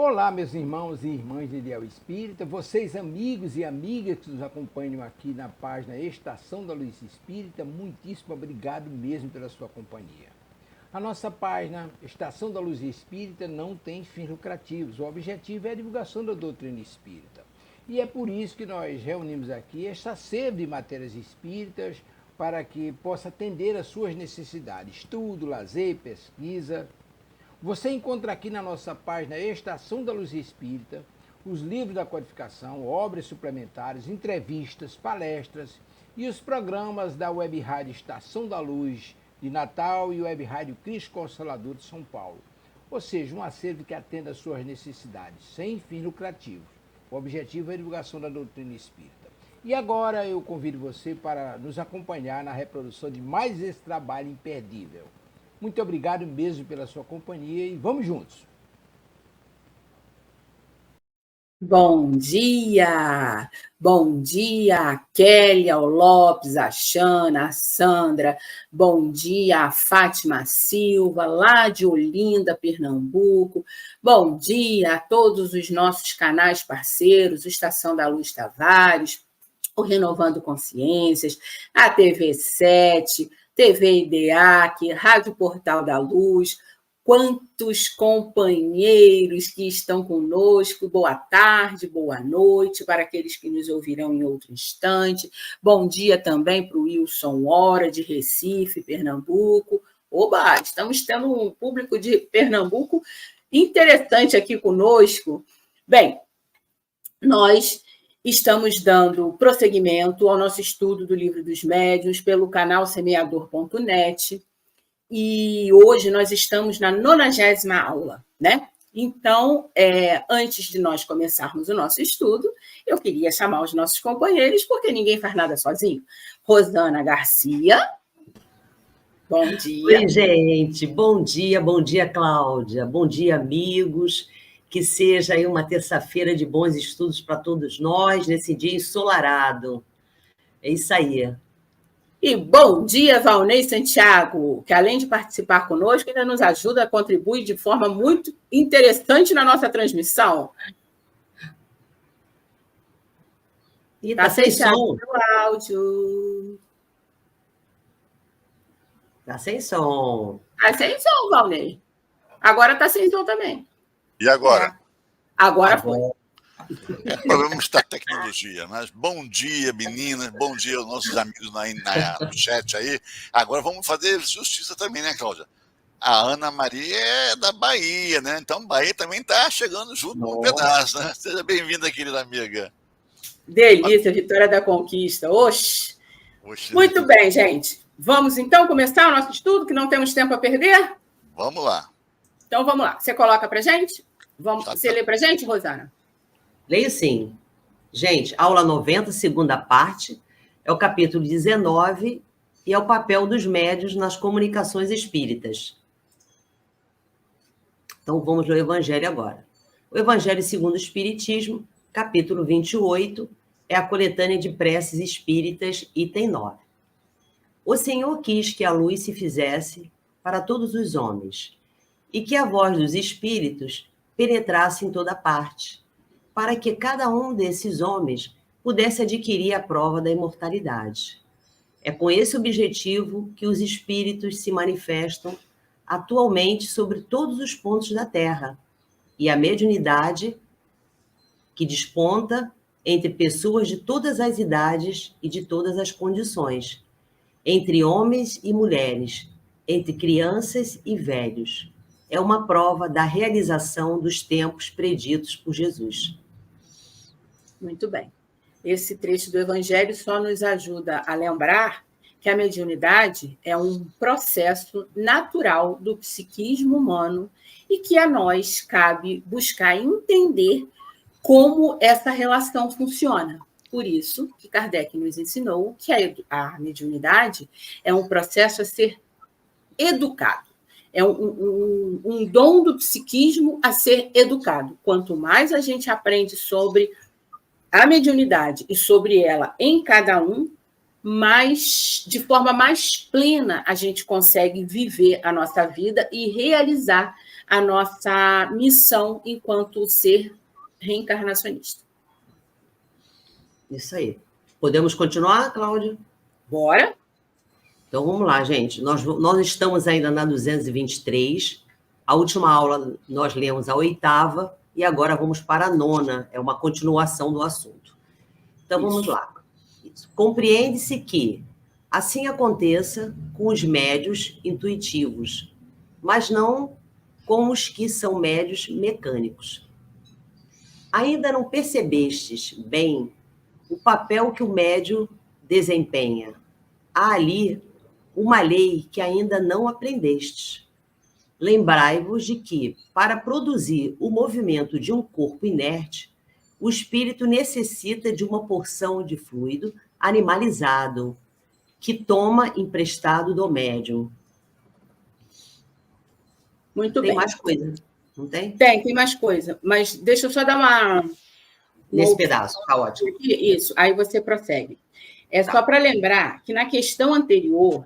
Olá, meus irmãos e irmãs de Ideal Espírita, vocês amigos e amigas que nos acompanham aqui na página Estação da Luz Espírita, muitíssimo obrigado mesmo pela sua companhia. A nossa página Estação da Luz Espírita não tem fins lucrativos, o objetivo é a divulgação da doutrina espírita. E é por isso que nós reunimos aqui esta sede de matérias espíritas para que possa atender às suas necessidades, estudo, lazer, pesquisa. Você encontra aqui na nossa página Estação da Luz Espírita os livros da codificação, obras suplementares, entrevistas, palestras e os programas da Web Rádio Estação da Luz de Natal e Web Rádio Cristo Consolador de São Paulo. Ou seja, um acervo que atenda às suas necessidades, sem fins lucrativos. O objetivo é a divulgação da doutrina espírita. E agora eu convido você para nos acompanhar na reprodução de mais esse trabalho imperdível. Muito obrigado mesmo pela sua companhia e vamos juntos. Bom dia! Bom dia a Kelly, ao Lopes, a Xana, a Sandra. Bom dia a Fátima Silva, lá de Olinda, Pernambuco. Bom dia a todos os nossos canais parceiros, o Estação da Luz Tavares, o Renovando Consciências, a TV 7, TV IDEAC, Rádio Portal da Luz, quantos companheiros que estão conosco, boa tarde, boa noite, para aqueles que nos ouvirão em outro instante, bom dia também para o Wilson Hora, de Recife, Pernambuco. Oba, estamos tendo um público de Pernambuco interessante aqui conosco. Bem, nós estamos dando prosseguimento ao nosso estudo do Livro dos Médiuns pelo canal semeador.net e hoje nós estamos na 90ª aula, né? Então, antes de nós começarmos o nosso estudo, eu queria chamar os nossos companheiros, porque ninguém faz nada sozinho. Rosana Garcia, bom dia. Oi, gente, bom dia, Cláudia, bom dia, amigos. Que seja aí uma terça-feira de bons estudos para todos nós, nesse dia ensolarado. É isso aí. E bom dia, Valnei Santiago, que além de participar conosco, ainda nos ajuda a contribuir de forma muito interessante na nossa transmissão. E tá sem som. O áudio. Tá sem som. Tá sem som, Valnei. Agora tá sem som também. E agora? Agora foi. Problemas da tecnologia, mas bom dia, meninas, bom dia aos nossos amigos no chat aí. Agora vamos fazer justiça também, né, Cláudia? A Ana Maria é da Bahia, né? Então, Bahia também está chegando junto com um pedaço, né? Seja bem-vinda, querida amiga. Delícia, Vitória da Conquista. Oxe. Muito bem, gente. Vamos, então, começar o nosso estudo, que não temos tempo a perder? Vamos lá. Então, vamos lá. Você coloca para gente? Você lê para gente, Rosana? Leio sim. Gente, aula 90, segunda parte, é o capítulo 19 e é o papel dos médiuns nas comunicações espíritas. Então, vamos ler o Evangelho agora. O Evangelho segundo o Espiritismo, capítulo 28, é a coletânea de preces espíritas, item 9. O Senhor quis que a luz se fizesse para todos os homens e que a voz dos espíritos penetrasse em toda parte, para que cada um desses homens pudesse adquirir a prova da imortalidade. É com esse objetivo que os espíritos se manifestam atualmente sobre todos os pontos da Terra, e a mediunidade que desponta entre pessoas de todas as idades e de todas as condições, entre homens e mulheres, entre crianças e velhos. É uma prova da realização dos tempos preditos por Jesus. Muito bem. Esse trecho do Evangelho só nos ajuda a lembrar que a mediunidade é um processo natural do psiquismo humano e que a nós cabe buscar entender como essa relação funciona. Por isso que Kardec nos ensinou que a mediunidade é um processo a ser educado. É um dom do psiquismo a ser educado. Quanto mais a gente aprende sobre a mediunidade e sobre ela em cada um, de forma mais plena a gente consegue viver a nossa vida e realizar a nossa missão enquanto ser reencarnacionista. Isso aí. Podemos continuar, Cláudia? Bora? Então, vamos lá, gente. Nós estamos ainda na 223. A última aula nós lemos a 8ª e agora vamos para a 9ª. É uma continuação do assunto. Então, vamos lá. Compreende-se que assim aconteça com os médios intuitivos, mas não com os que são médios mecânicos. Ainda não percebestes bem o papel que o médio desempenha. Há ali uma lei que ainda não aprendestes. Lembrai-vos de que, para produzir o movimento de um corpo inerte, o espírito necessita de uma porção de fluido animalizado, que toma emprestado do médium. Muito bem. Tem mais coisa, não tem? Tem mais coisa. Mas deixa eu só dar uma... Nesse pedaço, tá ótimo. Isso, aí você prossegue. É só para lembrar que na questão anterior,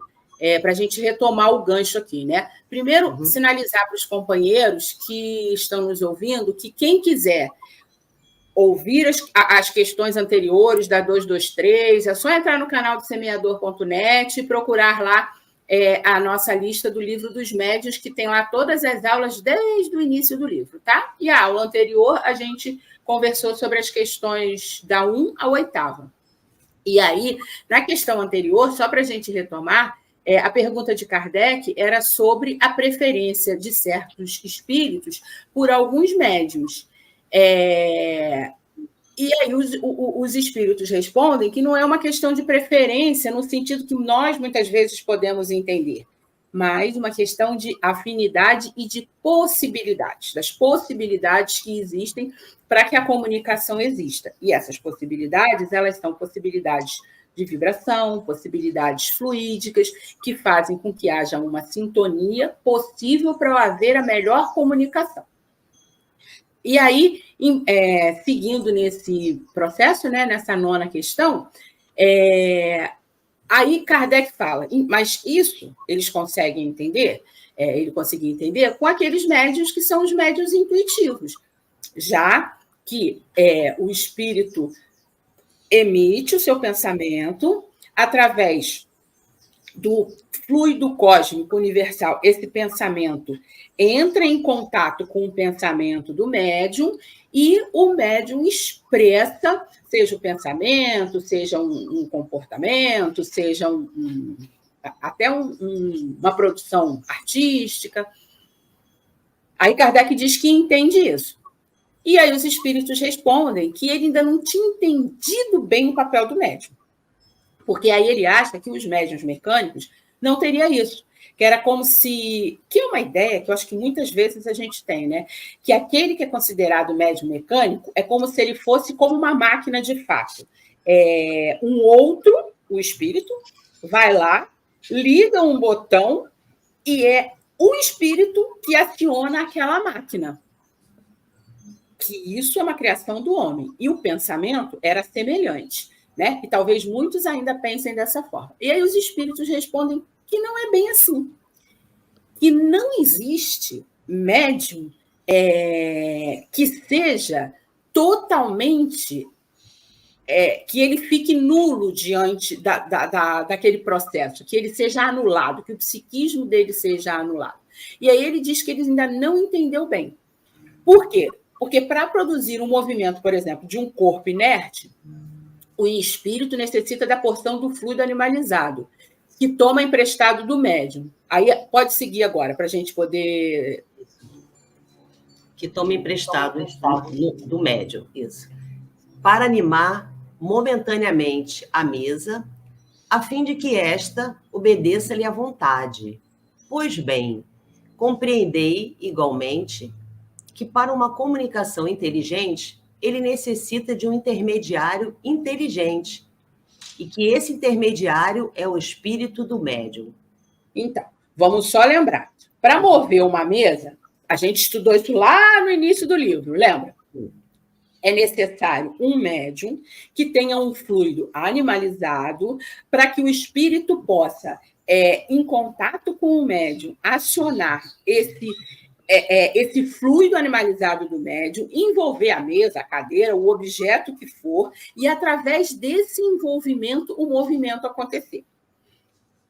para a gente retomar o gancho aqui, né? Primeiro, sinalizar para os companheiros que estão nos ouvindo que quem quiser ouvir as questões anteriores da 223, é só entrar no canal do semeador.net e procurar lá a nossa lista do livro dos médiuns, que tem lá todas as aulas desde o início do livro, tá? E a aula anterior a gente conversou sobre as questões da 1 à 8ª. E aí, na questão anterior, só para a gente retomar, a pergunta de Kardec era sobre a preferência de certos espíritos por alguns médiuns. E aí os espíritos respondem que não é uma questão de preferência no sentido que nós muitas vezes podemos entender, mas uma questão de afinidade e de possibilidades, das possibilidades que existem para que a comunicação exista. E essas possibilidades, elas são possibilidades de vibração, possibilidades fluídicas, que fazem com que haja uma sintonia possível para haver a melhor comunicação. E aí, seguindo nesse processo, né, nessa 9ª questão, aí Kardec fala, mas isso eles conseguem entender, ele conseguia entender com aqueles médiuns que são os médiuns intuitivos, já que o espírito emite o seu pensamento através do fluido cósmico universal. Esse pensamento entra em contato com o pensamento do médium e o médium expressa, seja o pensamento, seja um comportamento, seja até uma produção artística. Aí Kardec diz que entende isso. E aí os espíritos respondem que ele ainda não tinha entendido bem o papel do médium. Porque aí ele acha que os médiuns mecânicos não teriam isso. Que era como se... Que é uma ideia que eu acho que muitas vezes a gente tem, né? Que aquele que é considerado médium mecânico é como se ele fosse como uma máquina de fato. Um outro, o espírito, vai lá, liga um botão e é o espírito que aciona aquela máquina. Que isso é uma criação do homem. E o pensamento era semelhante, né? E talvez muitos ainda pensem dessa forma. E aí os espíritos respondem que não é bem assim. Que não existe médium que seja totalmente... que ele fique nulo diante daquele processo, que ele seja anulado, que o psiquismo dele seja anulado. E aí ele diz que ele ainda não entendeu bem. Por quê? Porque para produzir um movimento, por exemplo, de um corpo inerte, o espírito necessita da porção do fluido animalizado, que toma emprestado do médium. Aí pode seguir agora, para a gente poder... Que toma emprestado do médium, isso. Para animar momentaneamente a mesa, a fim de que esta obedeça-lhe à vontade. Pois bem, compreendei igualmente que para uma comunicação inteligente, ele necessita de um intermediário inteligente, e que esse intermediário é o espírito do médium. Então, vamos só lembrar. Para mover uma mesa, a gente estudou isso lá no início do livro, lembra? É necessário um médium que tenha um fluido animalizado para que o espírito possa, em contato com o médium, acionar esse esse fluido animalizado do médium envolver a mesa, a cadeira, o objeto que for, e através desse envolvimento o movimento acontecer.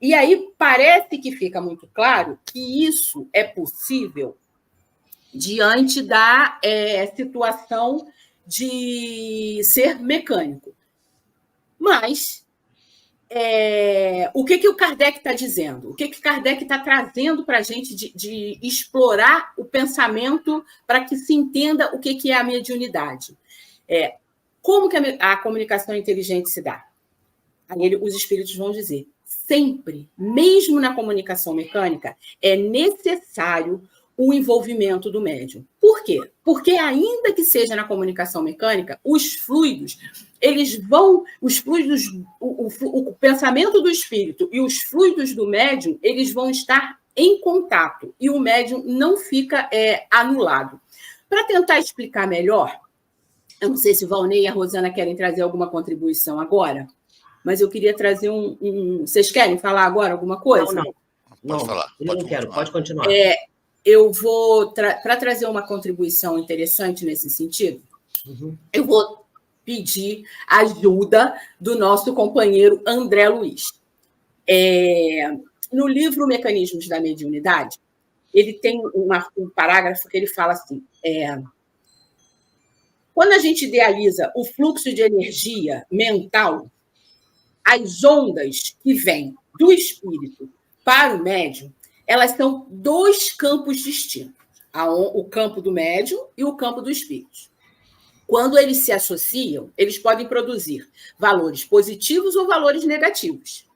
E aí parece que fica muito claro que isso é possível diante da situação de ser mecânico. Mas o que o Kardec está dizendo? O que Kardec está trazendo para a gente de explorar o pensamento para que se entenda o que é a mediunidade? Como que a comunicação inteligente se dá? Aí os espíritos vão dizer, sempre, mesmo na comunicação mecânica, é necessário o envolvimento do médium. Por quê? Porque ainda que seja na comunicação mecânica, os fluidos, o pensamento do espírito e os fluidos do médium, eles vão estar em contato e o médium não fica anulado. Para tentar explicar melhor, eu não sei se o Valnei e a Rosana querem trazer alguma contribuição agora, mas eu queria trazer Vocês querem falar agora alguma coisa? Não. Pode falar. Eu não quero, pode continuar. Eu vou, para trazer uma contribuição interessante nesse sentido, eu vou pedir ajuda do nosso companheiro André Luiz. No livro Mecanismos da Mediunidade, ele tem um parágrafo que ele fala assim, quando a gente idealiza o fluxo de energia mental, as ondas que vêm do espírito para o médium, elas são dois campos distintos, o campo do médium e o campo do espírito. Quando eles se associam, eles podem produzir valores positivos ou valores negativos.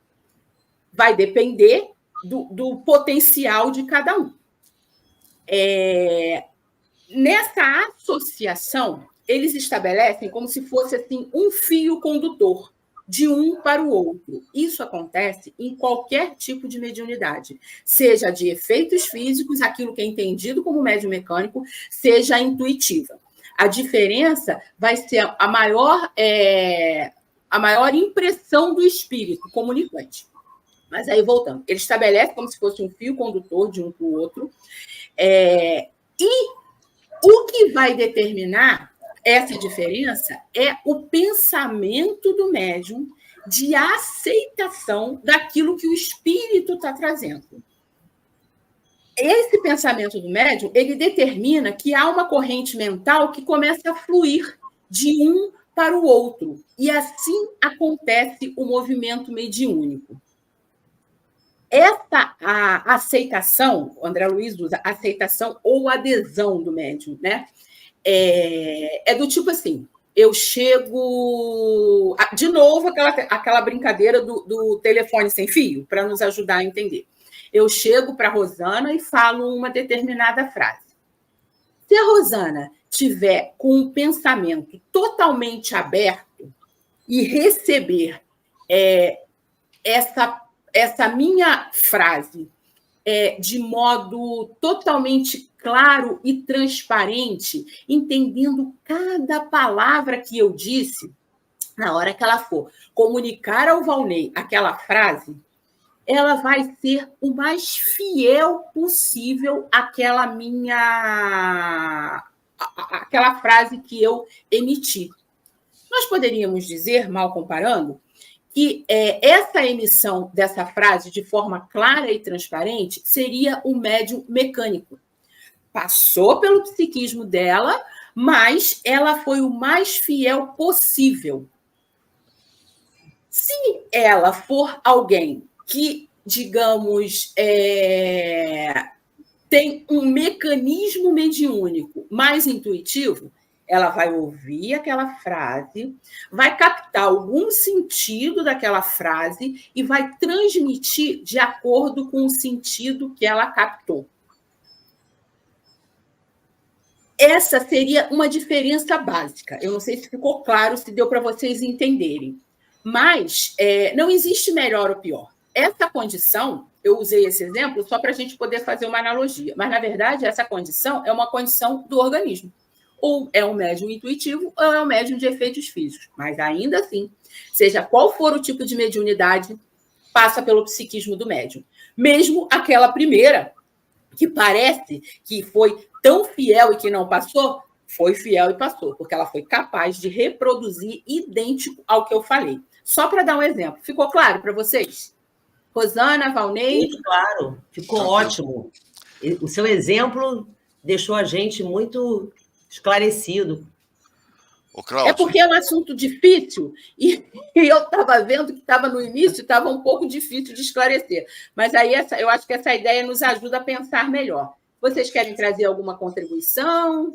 Vai depender do potencial de cada um. Nessa associação, eles estabelecem como se fosse assim, um fio condutor de um para o outro. Isso acontece em qualquer tipo de mediunidade, seja de efeitos físicos, aquilo que é entendido como médium mecânico, seja intuitiva. A diferença vai ser a maior impressão do espírito comunicante. Mas aí, voltando, ele estabelece como se fosse um fio condutor de um para o outro, e o que vai determinar essa diferença é o pensamento do médium de aceitação daquilo que o espírito está trazendo. Esse pensamento do médium, ele determina que há uma corrente mental que começa a fluir de um para o outro, e assim acontece o movimento mediúnico. A aceitação, o André Luiz usa aceitação ou adesão do médium, né? É do tipo assim, eu chego... De novo, aquela brincadeira do telefone sem fio, para nos ajudar a entender. Eu chego para a Rosana e falo uma determinada frase. Se a Rosana tiver com um pensamento totalmente aberto e receber essa minha frase de modo totalmente claro e transparente, entendendo cada palavra que eu disse, na hora que ela for comunicar ao Valnei aquela frase, ela vai ser o mais fiel possível àquela frase que eu emiti. Nós poderíamos dizer, mal comparando, que essa emissão dessa frase de forma clara e transparente seria o médium mecânico. Passou pelo psiquismo dela, mas ela foi o mais fiel possível. Se ela for alguém que, digamos, tem um mecanismo mediúnico mais intuitivo, ela vai ouvir aquela frase, vai captar algum sentido daquela frase e vai transmitir de acordo com o sentido que ela captou. Essa seria uma diferença básica. Eu não sei se ficou claro, se deu para vocês entenderem. Mas não existe melhor ou pior. Essa condição, eu usei esse exemplo só para a gente poder fazer uma analogia, mas, na verdade, essa condição é uma condição do organismo. Ou é um médium intuitivo, ou é um médium de efeitos físicos. Mas, ainda assim, seja qual for o tipo de mediunidade, passa pelo psiquismo do médium. Mesmo aquela primeira, que parece que foi tão fiel e que não passou, foi fiel e passou, porque ela foi capaz de reproduzir idêntico ao que eu falei. Só para dar um exemplo. Ficou claro para vocês? Rosana, Valnei? Muito claro, ficou ótimo. O seu exemplo deixou a gente muito esclarecido. É porque é um assunto difícil e eu estava vendo que estava no início, estava um pouco difícil de esclarecer. Mas aí eu acho que essa ideia nos ajuda a pensar melhor. Vocês querem trazer alguma contribuição?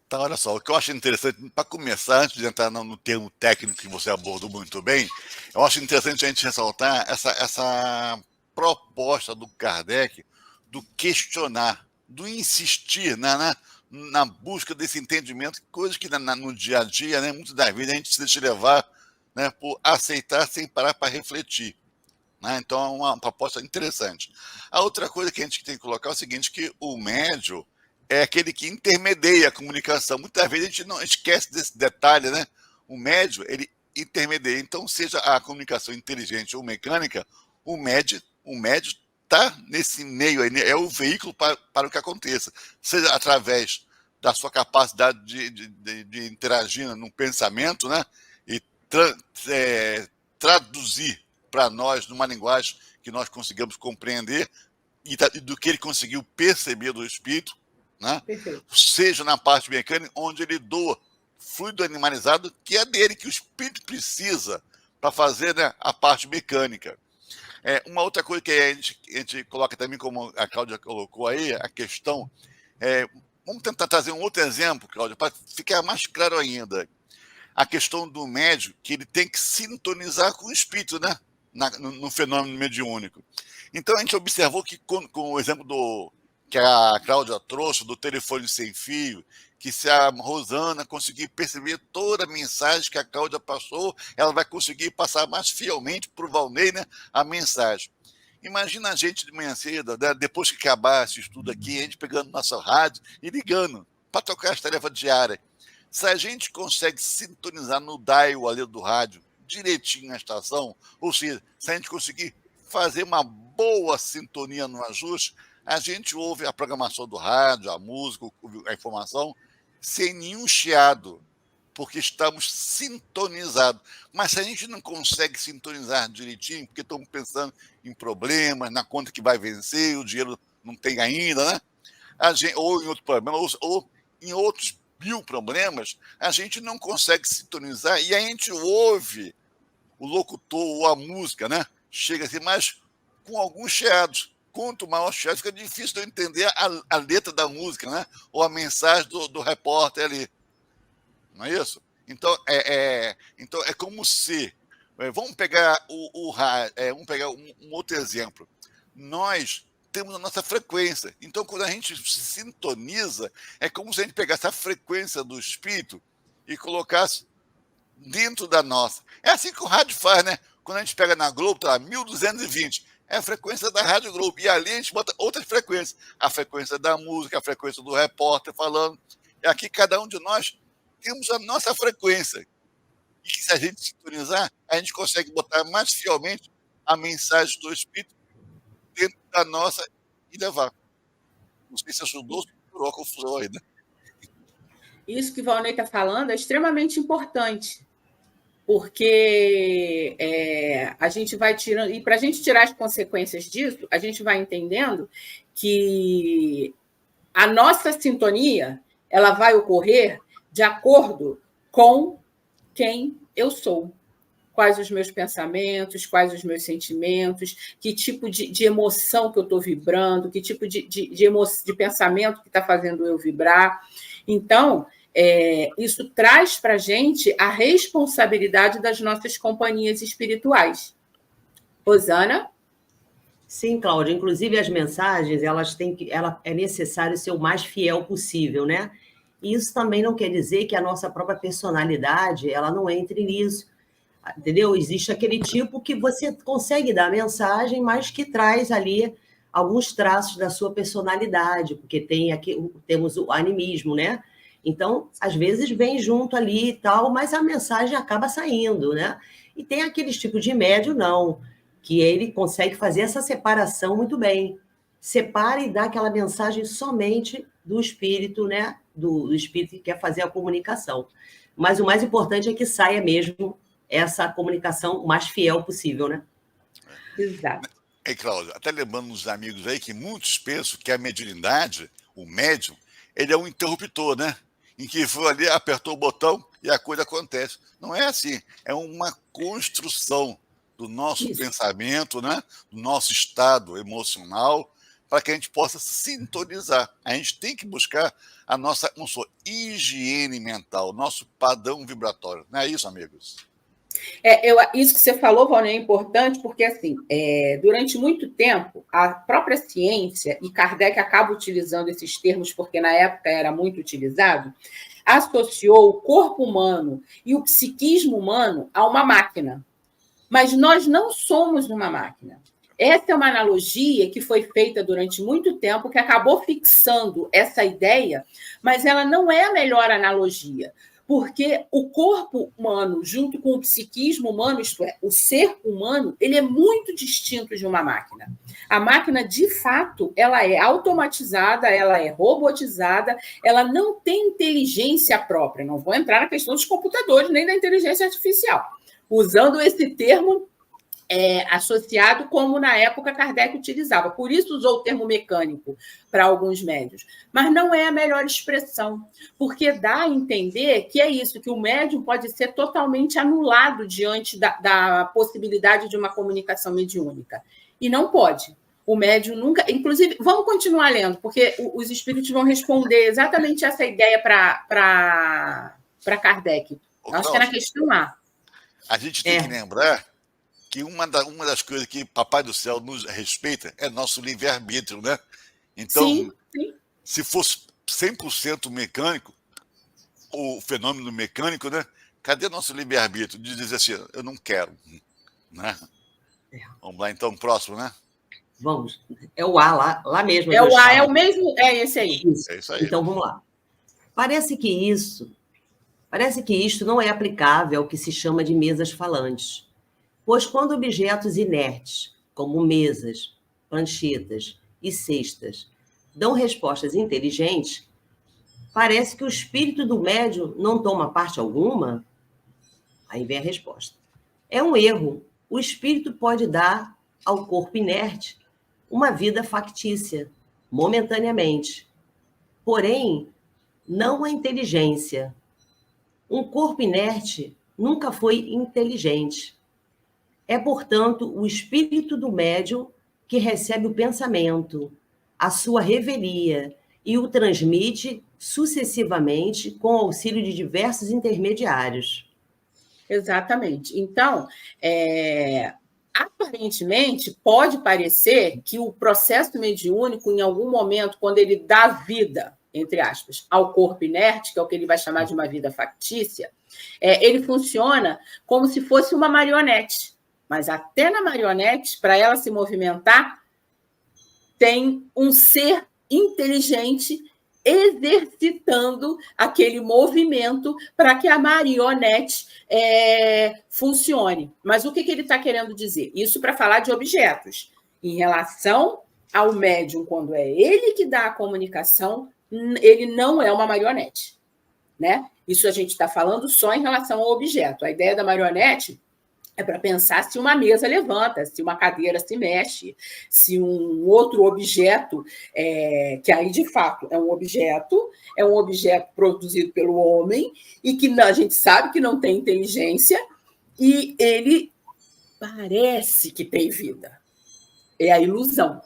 Então, olha só, o que eu acho interessante, para começar, antes de entrar no termo técnico que você abordou muito bem, eu acho interessante a gente ressaltar essa proposta do Kardec do questionar, do insistir na busca desse entendimento, coisas que no dia a dia, né, muitas das vezes a gente se deixa levar, né, por aceitar sem parar para refletir. Né? Então, é uma proposta interessante. A outra coisa que a gente tem que colocar é o seguinte, que o médium é aquele que intermedia a comunicação. Muitas vezes a gente não esquece desse detalhe, né? O médium, ele intermedia. Então, seja a comunicação inteligente ou mecânica, o médium está nesse meio aí, é o veículo para o que aconteça. Seja através da sua capacidade de interagir no pensamento, né? E traduzir para nós numa linguagem que nós consigamos compreender e do que ele conseguiu perceber do espírito, né? Seja na parte mecânica, onde ele doa fluido animalizado, que é dele, que o espírito precisa para fazer, né, a parte mecânica. Uma outra coisa que a gente coloca também, como a Cláudia colocou aí, a questão... vamos tentar trazer um outro exemplo, Cláudia, para ficar mais claro ainda. A questão do médium, que ele tem que sintonizar com o espírito, né? No fenômeno mediúnico. Então, a gente observou que, com o exemplo que a Cláudia trouxe, do telefone sem fio, que se a Rosana conseguir perceber toda a mensagem que a Cláudia passou, ela vai conseguir passar mais fielmente para o Valnei, né, a mensagem. Imagina a gente de manhã cedo, né, depois que acabar esse estudo aqui, a gente pegando nossa rádio e ligando para tocar as tarefas diárias. Se a gente consegue sintonizar no dial ali do rádio, direitinho na estação, ou seja, se a gente conseguir fazer uma boa sintonia no ajuste, a gente ouve a programação do rádio, a música, a informação, sem nenhum chiado, porque estamos sintonizados. Mas se a gente não consegue sintonizar direitinho, porque estamos pensando em problemas, na conta que vai vencer, o dinheiro não tem ainda, né? Ou em outro problema, ou em outros 1000 problemas, a gente não consegue sintonizar e a gente ouve o locutor ou a música, né? Chega assim, mas com alguns chiados. Quanto maior o chiado, fica difícil de eu entender a letra da música, né? Ou a mensagem do repórter ali. Não é isso? Então, então é como se... vamos pegar vamos pegar um outro exemplo. Nós temos a nossa frequência. Então, quando a gente sintoniza, é como se a gente pegasse a frequência do espírito e colocasse dentro da nossa. É assim que o rádio faz, né? Quando a gente pega na Globo, tá lá, 1220, é a frequência da Rádio Globo. E ali a gente bota outras frequências. A frequência da música, a frequência do repórter falando. E aqui cada um de nós temos a nossa frequência. E se a gente sintonizar, a gente consegue botar mais fielmente a mensagem do espírito dentro da nossa e levar. Não sei se ajudou, se curou a confusão aí, né? Isso que o Valnei está falando é extremamente importante, porque a gente vai tirando... E para a gente tirar as consequências disso, a gente vai entendendo que a nossa sintonia ela vai ocorrer de acordo com quem eu sou. Quais os meus pensamentos, quais os meus sentimentos, que tipo de emoção que eu estou vibrando, que tipo de pensamento que está fazendo eu vibrar. Então, isso traz para a gente a responsabilidade das nossas companhias espirituais. Rosana? Sim, Cláudia. Inclusive, as mensagens, é necessário ser o mais fiel possível, né? E isso também não quer dizer que a nossa própria personalidade ela não entre nisso. Entendeu? Existe aquele tipo que você consegue dar a mensagem, mas que traz ali alguns traços da sua personalidade, porque temos o animismo, né? Então, às vezes vem junto ali e tal, mas a mensagem acaba saindo, né? E tem aqueles tipos de médium, não, que ele consegue fazer essa separação muito bem. separa e dá aquela mensagem somente do espírito, né? Do espírito que quer fazer a comunicação. Mas o mais importante é que saia mesmo essa comunicação o mais fiel possível, né? Exato. Cláudia, até lembrando os amigos aí que muitos pensam que a mediunidade, o médium, ele é um interruptor, né? Em que foi ali, apertou o botão e a coisa acontece. Não é assim. É uma construção do nosso pensamento, né? Do nosso estado emocional, para que a gente possa sintonizar. A gente tem que buscar a nossa higiene mental, nosso padrão vibratório. Não é isso, amigos? Isso que você falou, Valnei, é importante, porque, assim, durante muito tempo, a própria ciência, e Kardec acaba utilizando esses termos, porque na época era muito utilizado, associou o corpo humano e o psiquismo humano a uma máquina. Mas nós não somos uma máquina. Essa é uma analogia que foi feita durante muito tempo, que acabou fixando essa ideia, mas ela não é a melhor analogia, porque o corpo humano, junto com o psiquismo humano, isto é, o ser humano, ele é muito distinto de uma máquina. A máquina, de fato, ela é automatizada, ela é robotizada, ela não tem inteligência própria. Não vou entrar na questão dos computadores, nem da inteligência artificial, usando esse termo associado como na época Kardec utilizava. Por isso usou o termo mecânico para alguns médios. Mas não é a melhor expressão, porque dá a entender que é isso, que o médium pode ser totalmente anulado diante da possibilidade de uma comunicação mediúnica. E não pode. O médium nunca... Inclusive, vamos continuar lendo, porque os espíritos vão responder exatamente essa ideia para Kardec. Acho que é na questão A. A gente tem que lembrar que uma das coisas que Papai do Céu nos respeita é nosso livre-arbítrio, né? Então, sim. Se fosse 100% mecânico, o fenômeno mecânico, né? Cadê nosso livre-arbítrio de dizer assim, eu não quero, né? Vamos lá, então, próximo, né? Vamos. É o A, lá mesmo. É o A, é o mesmo? É esse aí. É isso aí. Então, vamos lá. Parece que isto não é aplicável ao que se chama de mesas falantes. Pois quando objetos inertes, como mesas, pranchetas e cestas, dão respostas inteligentes, parece que o espírito do médium não toma parte alguma? Aí vem a resposta. É um erro. O espírito pode dar ao corpo inerte uma vida factícia, momentaneamente. Porém, não a inteligência. Um corpo inerte nunca foi inteligente. É, portanto, o espírito do médium que recebe o pensamento, a sua revelia, e o transmite sucessivamente com o auxílio de diversos intermediários. Exatamente. Então, aparentemente, pode parecer que o processo mediúnico, em algum momento, quando ele dá vida, entre aspas, ao corpo inerte, que é o que ele vai chamar de uma vida factícia, ele funciona como se fosse uma marionete. Mas até na marionete, para ela se movimentar, tem um ser inteligente exercitando aquele movimento para que a marionete funcione. Mas o que ele está querendo dizer? Isso para falar de objetos. Em relação ao médium, quando é ele que dá a comunicação, ele não é uma marionete, né? Isso a gente está falando só em relação ao objeto. A ideia da marionete é para pensar se uma mesa levanta, se uma cadeira se mexe, se um outro objeto, que aí, de fato, é um objeto produzido pelo homem e que a gente sabe que não tem inteligência e ele parece que tem vida. É a ilusão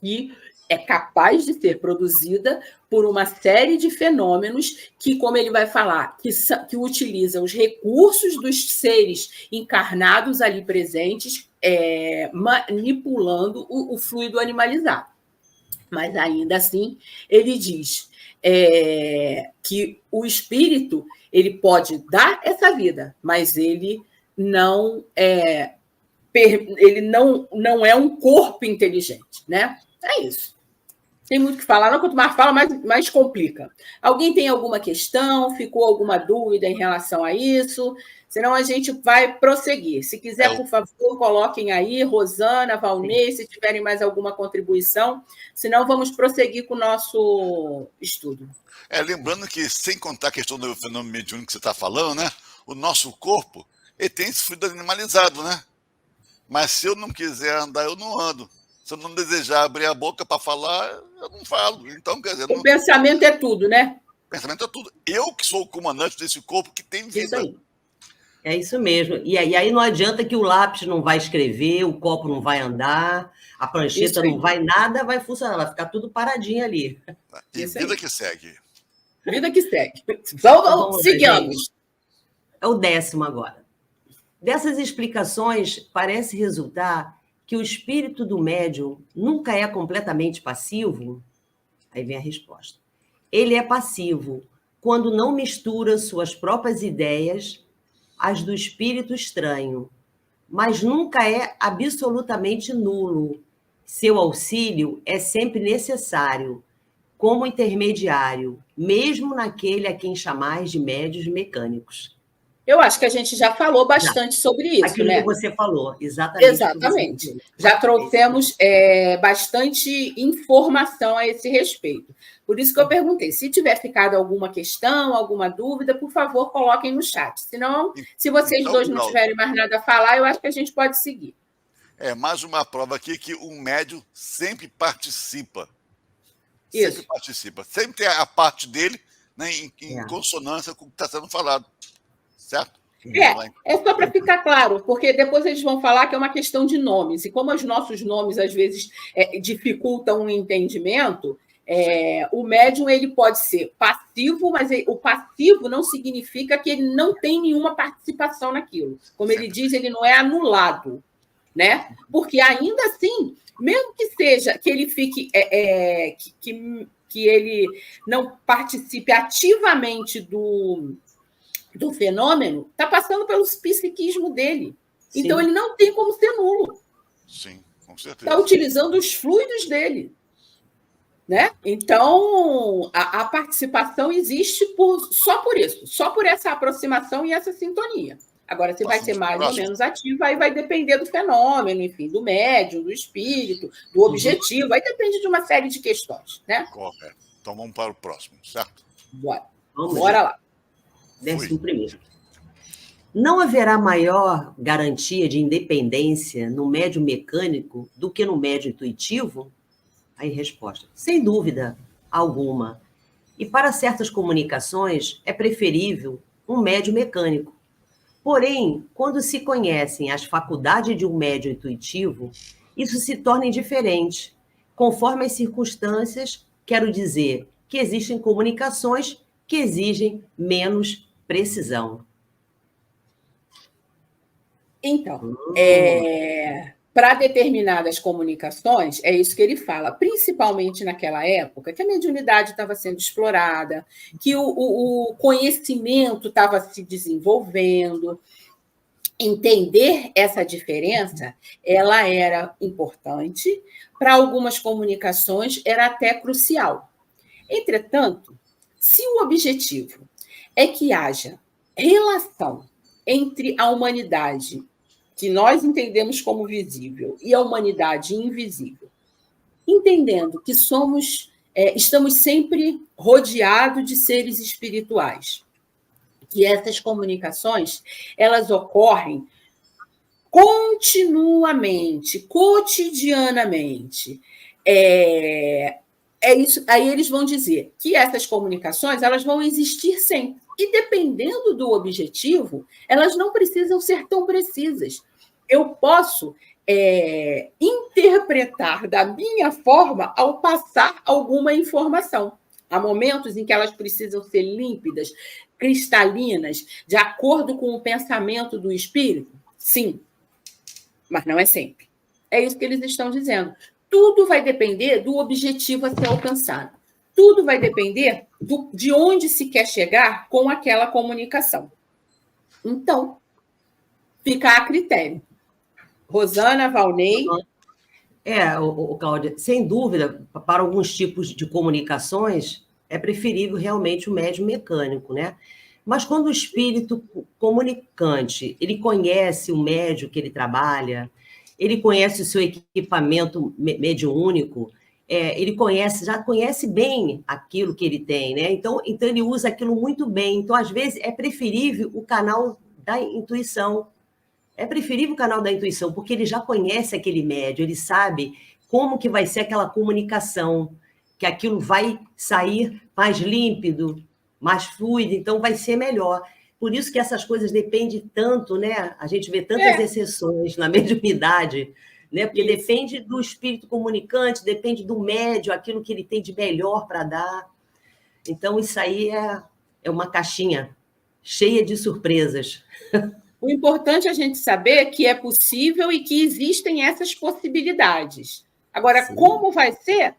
que é capaz de ser produzida por uma série de fenômenos que, como ele vai falar, que utiliza os recursos dos seres encarnados ali presentes, manipulando o fluido animalizado. Mas, ainda assim, ele diz que o espírito ele pode dar essa vida, mas ele não é um corpo inteligente, né? É isso. Tem muito o que falar, não, quanto mais fala, mais complica. Alguém tem alguma questão? Ficou alguma dúvida em relação a isso? Senão a gente vai prosseguir. Se quiser, por favor, coloquem aí, Rosana, Valnei, se tiverem mais alguma contribuição. Senão, vamos prosseguir com o nosso estudo. Lembrando que, sem contar a questão do fenômeno mediúnico que você está falando, né? O nosso corpo, ele tem esse fluido animalizado, né? Mas se eu não quiser andar, eu não ando. Se eu não desejar abrir a boca para falar, eu não falo. Então, quer dizer... O pensamento é tudo, né? O pensamento é tudo. Eu que sou o comandante desse corpo que tem vida. Isso aí. É isso mesmo. E aí não adianta que o lápis não vai escrever, o copo não vai andar, a prancheta não vai, nada vai funcionar, vai ficar tudo paradinho ali. E isso vida aí. Que segue. Vida que segue. Vamos seguimos. É o 10º agora. Dessas explicações, parece resultar que o espírito do médium nunca é completamente passivo? Aí vem a resposta. Ele é passivo quando não mistura suas próprias ideias às do espírito estranho, mas nunca é absolutamente nulo. Seu auxílio é sempre necessário, como intermediário, mesmo naquele a quem chamais de médios mecânicos. Eu acho que a gente já falou bastante sobre isso, aquilo né? que você falou, exatamente. Exatamente. Já trouxemos bastante informação a esse respeito. Por isso que eu perguntei. Se tiver ficado alguma questão, alguma dúvida, por favor, coloquem no chat. Senão, se vocês dois não tiverem mais nada a falar, eu acho que a gente pode seguir. Mais uma prova aqui que o médium sempre participa. Isso. Sempre participa. Sempre tem a parte dele, né, em consonância com o que está sendo falado. Certo? É só para ficar claro, porque depois eles vão falar que é uma questão de nomes, e como os nossos nomes, às vezes, dificultam o entendimento, o médium ele pode ser passivo, mas o passivo não significa que ele não tem nenhuma participação naquilo. Como ele diz, ele não é anulado, né? Porque ainda assim, mesmo que seja, que ele fique... que ele não participe ativamente do fenômeno, está passando pelo psiquismo dele. Sim. Então, ele não tem como ser nulo. Sim, com certeza. Está utilizando os fluidos dele. Né? Então, a participação existe só por isso, só por essa aproximação e essa sintonia. Agora, se vai ser mais ou menos ativo, aí vai depender do fenômeno, enfim, do médium, do espírito, do objetivo, aí depende de uma série de questões. Né? Correto. Então, vamos para o próximo, certo? Bora lá. 11º. Não haverá maior garantia de independência no médium mecânico do que no médium intuitivo? Aí, resposta. Sem dúvida alguma. E para certas comunicações é preferível um médium mecânico. Porém, quando se conhecem as faculdades de um médium intuitivo, isso se torna indiferente, conforme as circunstâncias, quero dizer que existem comunicações que exigem menos precisão. Então, para determinadas comunicações, é isso que ele fala, principalmente naquela época, que a mediunidade estava sendo explorada, que o conhecimento estava se desenvolvendo. Entender essa diferença, ela era importante, para algumas comunicações era até crucial. Entretanto, se o objetivo é que haja relação entre a humanidade, que nós entendemos como visível, e a humanidade invisível, entendendo que estamos sempre rodeados de seres espirituais, que essas comunicações elas ocorrem continuamente, cotidianamente. Isso, aí eles vão dizer que essas comunicações elas vão existir sempre. E dependendo do objetivo, elas não precisam ser tão precisas. Eu posso interpretar da minha forma ao passar alguma informação. Há momentos em que elas precisam ser límpidas, cristalinas, de acordo com o pensamento do espírito? Sim, mas não é sempre. É isso que eles estão dizendo. Tudo vai depender do objetivo a ser alcançado. Tudo vai depender de onde se quer chegar com aquela comunicação. Então, fica a critério. Rosana, Valnei, Cláudia, sem dúvida, para alguns tipos de comunicações, é preferível realmente o médium mecânico, né? Mas quando o espírito comunicante, ele conhece o médium que ele trabalha, ele conhece o seu equipamento mediúnico, ele já conhece bem aquilo que ele tem, né? Então ele usa aquilo muito bem. Então, às vezes, é preferível o canal da intuição. É preferível o canal da intuição, porque ele já conhece aquele médium, ele sabe como que vai ser aquela comunicação, que aquilo vai sair mais límpido, mais fluido, então vai ser melhor. Por isso que essas coisas dependem tanto, né? A gente vê tantas exceções na mediunidade, né? Porque depende do espírito comunicante, depende do médium, aquilo que ele tem de melhor para dar. Então, isso aí é uma caixinha cheia de surpresas. O importante é a gente saber que é possível e que existem essas possibilidades. Agora, Sim. Como vai ser?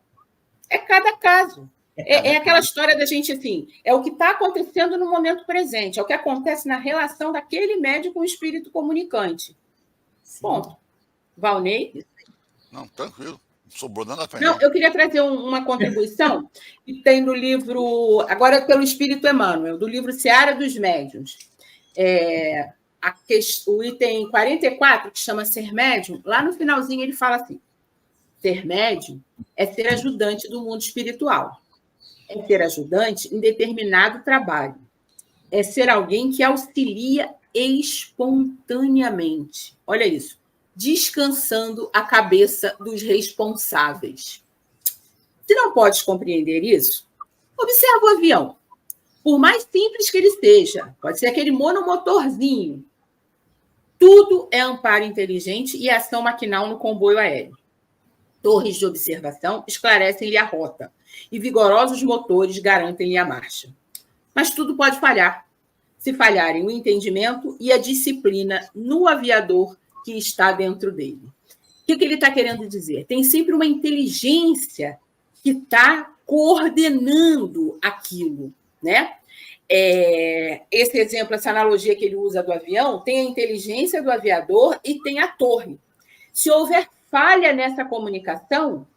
É cada caso. É aquela história da gente, assim, é o que está acontecendo no momento presente, é o que acontece na relação daquele médium com o espírito comunicante. Sim. Ponto. Valnei? Não, tranquilo. Sobrou nada para Não, eu queria trazer uma contribuição que tem no livro, agora pelo Espírito Emmanuel, do livro Seara dos Médiuns. O item 44, que chama Ser Médium, lá no finalzinho ele fala assim: ser médium é ser ajudante do mundo espiritual. É ser ajudante em determinado trabalho. É ser alguém que auxilia espontaneamente. Olha isso. Descansando a cabeça dos responsáveis. Se não podes compreender isso, observa o avião. Por mais simples que ele seja, pode ser aquele monomotorzinho. Tudo é amparo inteligente e ação maquinal no comboio aéreo. Torres de observação esclarecem-lhe a rota e vigorosos motores garantem-lhe a marcha. Mas tudo pode falhar, se falharem o entendimento e a disciplina no aviador que está dentro dele. O que ele está querendo dizer? Tem sempre uma inteligência que está coordenando aquilo, né? Esse exemplo, essa analogia que ele usa do avião, tem a inteligência do aviador e tem a torre. Se houver falha nessa comunicação,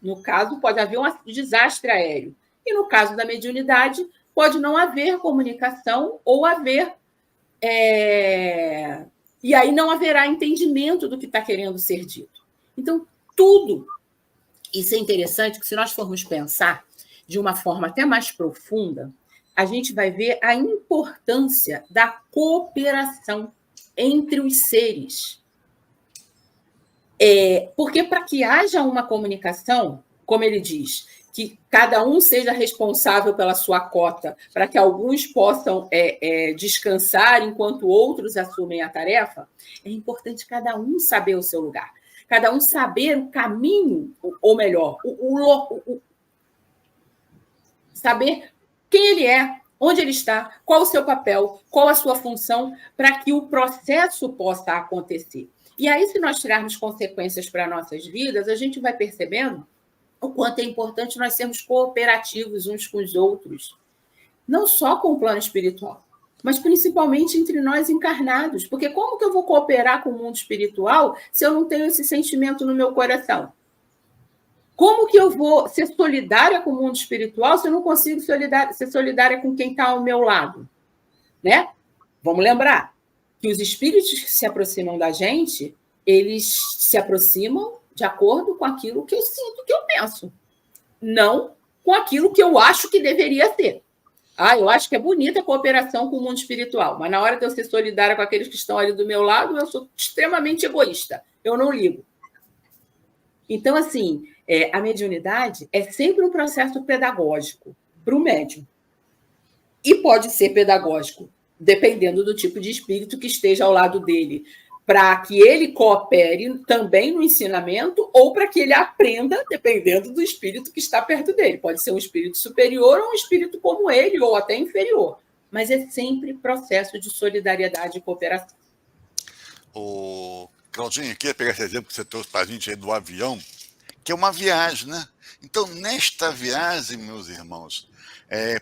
no caso, pode haver um desastre aéreo. E no caso da mediunidade, pode não haver comunicação ou haver... E aí não haverá entendimento do que está querendo ser dito. Então, tudo... Isso é interessante, que se nós formos pensar de uma forma até mais profunda, a gente vai ver a importância da cooperação entre os seres. Porque para que haja uma comunicação, como ele diz, que cada um seja responsável pela sua cota, para que alguns possam descansar enquanto outros assumem a tarefa, é importante cada um saber o seu lugar, cada um saber o caminho, ou melhor, saber quem ele é, onde ele está, qual o seu papel, qual a sua função, para que o processo possa acontecer. E aí, se nós tirarmos consequências para nossas vidas, a gente vai percebendo o quanto é importante nós sermos cooperativos uns com os outros. Não só com o plano espiritual, mas principalmente entre nós encarnados. Porque como que eu vou cooperar com o mundo espiritual se eu não tenho esse sentimento no meu coração? Como que eu vou ser solidária com o mundo espiritual se eu não consigo ser solidária com quem está ao meu lado? Né? Vamos lembrar que os espíritos que se aproximam da gente, eles se aproximam de acordo com aquilo que eu sinto, que eu penso. Não com aquilo que eu acho que deveria ser. Eu acho que é bonita a cooperação com o mundo espiritual, mas na hora de eu ser solidária com aqueles que estão ali do meu lado, eu sou extremamente egoísta. Eu não ligo. Então, assim, a mediunidade é sempre um processo pedagógico para o médium. E pode ser pedagógico dependendo do tipo de espírito que esteja ao lado dele, para que ele coopere também no ensinamento ou para que ele aprenda, dependendo do espírito que está perto dele. Pode ser um espírito superior ou um espírito como ele, ou até inferior. Mas é sempre processo de solidariedade e cooperação. Claudinha, queria pegar esse exemplo que você trouxe para a gente aí do avião, que é uma viagem, né? Então, nesta viagem, meus irmãos,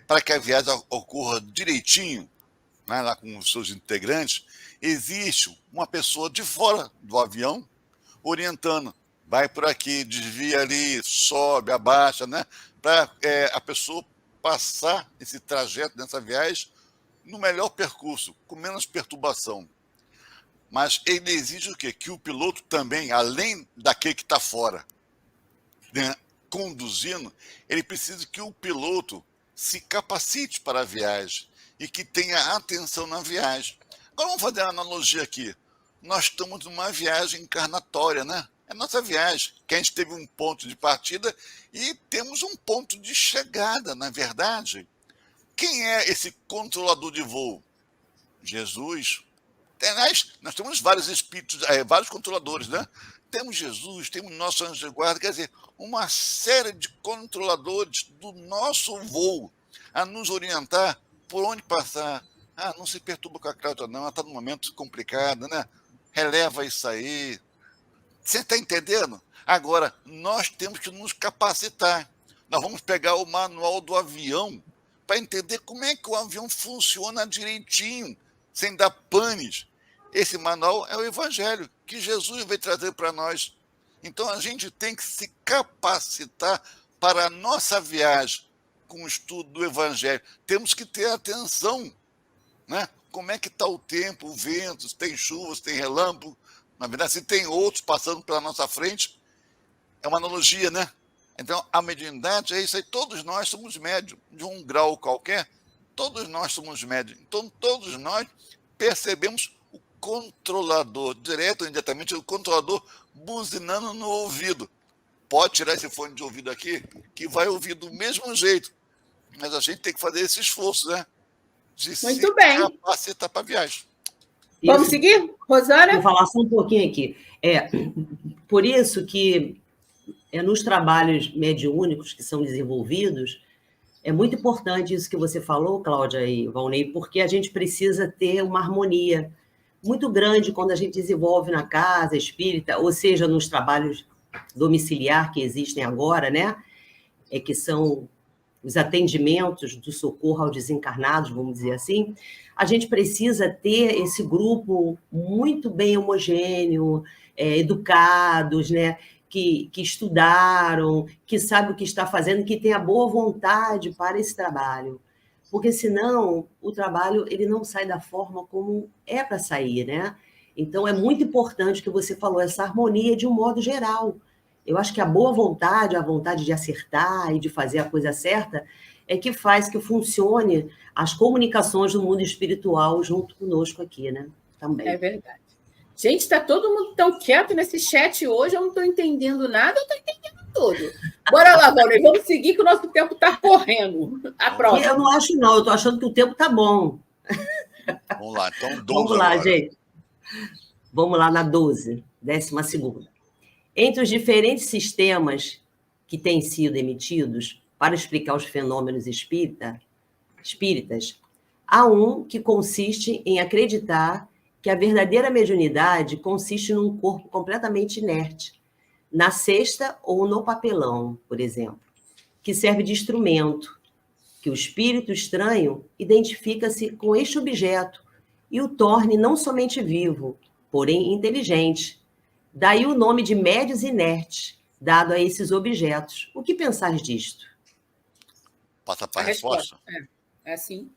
para que a viagem ocorra direitinho, né, lá com os seus integrantes, existe uma pessoa de fora do avião orientando. vai por aqui, desvia ali, sobe, abaixa, né? Para a pessoa passar esse trajeto, nessa viagem, no melhor percurso, com menos perturbação. Mas ele exige o quê? Que o piloto também, além daquele que está fora, né, conduzindo, ele precisa que o piloto se capacite para a viagem e que tenha atenção na viagem. Agora vamos fazer uma analogia aqui. Nós estamos numa viagem encarnatória, né? É nossa viagem, que a gente teve um ponto de partida e temos um ponto de chegada, na verdade. Quem é esse controlador de voo? Jesus. Nós temos vários espíritos, vários controladores, né? Temos Jesus, temos nosso anjo de guarda, quer dizer, uma série de controladores do nosso voo a nos orientar por onde passar. Ah, não se perturba com a Cláudia, não, ela está num momento complicado, né? Releva isso aí. Você está entendendo? Agora, nós temos que nos capacitar. Nós vamos pegar o manual do avião para entender como é que o avião funciona direitinho, sem dar panes. Esse manual é o Evangelho, que Jesus veio trazer para nós. Então, a gente tem que se capacitar para a nossa viagem com o estudo do Evangelho. Temos que ter atenção, né? Como é que está o tempo, o vento, se tem chuva, se tem relâmpago. Na verdade, se tem outros passando pela nossa frente, é uma analogia, né? Então, a mediunidade é isso aí. Todos nós somos médios, de um grau qualquer, todos nós somos médios. Então, todos nós percebemos o controlador, direto ou indiretamente, o controlador buzinando no ouvido. Pode tirar esse fone de ouvido aqui, que vai ouvir do mesmo jeito. Mas a gente tem que fazer esse esforço, né? De Muito se bem. capacitar para a viagem. Vamos seguir, Rosana? Vou falar só um pouquinho aqui. Por isso que nos trabalhos mediúnicos que são desenvolvidos, é muito importante isso que você falou, Cláudia e Valnei, porque a gente precisa ter uma harmonia muito grande quando a gente desenvolve na casa espírita, ou seja, nos trabalhos domiciliar que existem agora, né? Que são os atendimentos do socorro aos desencarnados, vamos dizer assim. A gente precisa ter esse grupo muito bem homogêneo, educados, né? Que estudaram, que sabem o que está fazendo, que tem a boa vontade para esse trabalho. Porque, senão, o trabalho ele não sai da forma como é para sair, né? Então, é muito importante o que você falou, essa harmonia de um modo geral. Eu acho que a boa vontade, a vontade de acertar e de fazer a coisa certa, é que faz que funcione as comunicações do mundo espiritual junto conosco aqui, né? Também. É verdade. Gente, está todo mundo tão quieto nesse chat hoje, eu não estou entendendo nada, eu estou entendendo tudo. Bora lá, Valnei, vamos seguir que o nosso tempo está correndo. A próxima. Eu não acho, não, eu estou achando que o tempo está bom. Vamos lá, então 12 Vamos lá, agora. gente. Vamos lá na 12, 12ª. Entre os diferentes sistemas que têm sido emitidos para explicar os fenômenos espíritas, há um que consiste em acreditar que a verdadeira mediunidade consiste num corpo completamente inerte, na cesta ou no papelão, por exemplo, que serve de instrumento, que o espírito estranho identifica-se com este objeto e o torne não somente vivo, porém inteligente. Daí o nome de médios inertes, dado a esses objetos. O que pensais disto? Passa para a resposta? É assim.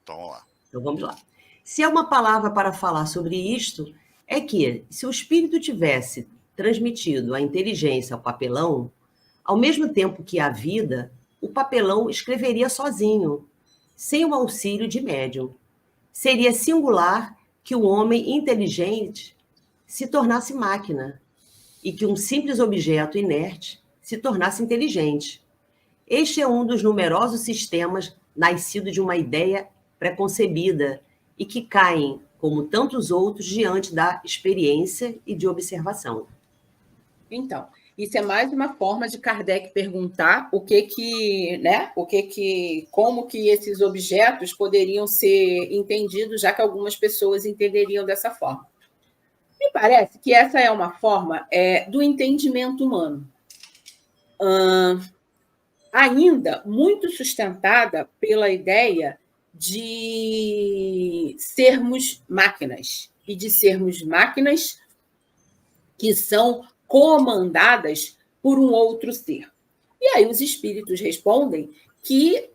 Então, vamos lá. Então, vamos lá. Se há uma palavra para falar sobre isto, é que, se o espírito tivesse transmitido a inteligência ao papelão, ao mesmo tempo que a vida, o papelão escreveria sozinho, sem o auxílio de médium. Seria singular que o homem inteligente se tornasse máquina e que um simples objeto inerte se tornasse inteligente. Este é um dos numerosos sistemas nascido de uma ideia preconcebida e que caem, como tantos outros, diante da experiência e de observação. Então, isso é mais uma forma de Kardec perguntar como que esses objetos poderiam ser entendidos, já que algumas pessoas entenderiam dessa forma. Me parece que essa é uma forma do entendimento humano, ainda muito sustentada pela ideia de sermos máquinas, e de sermos máquinas que são comandadas por um outro ser. E aí os espíritos respondem que,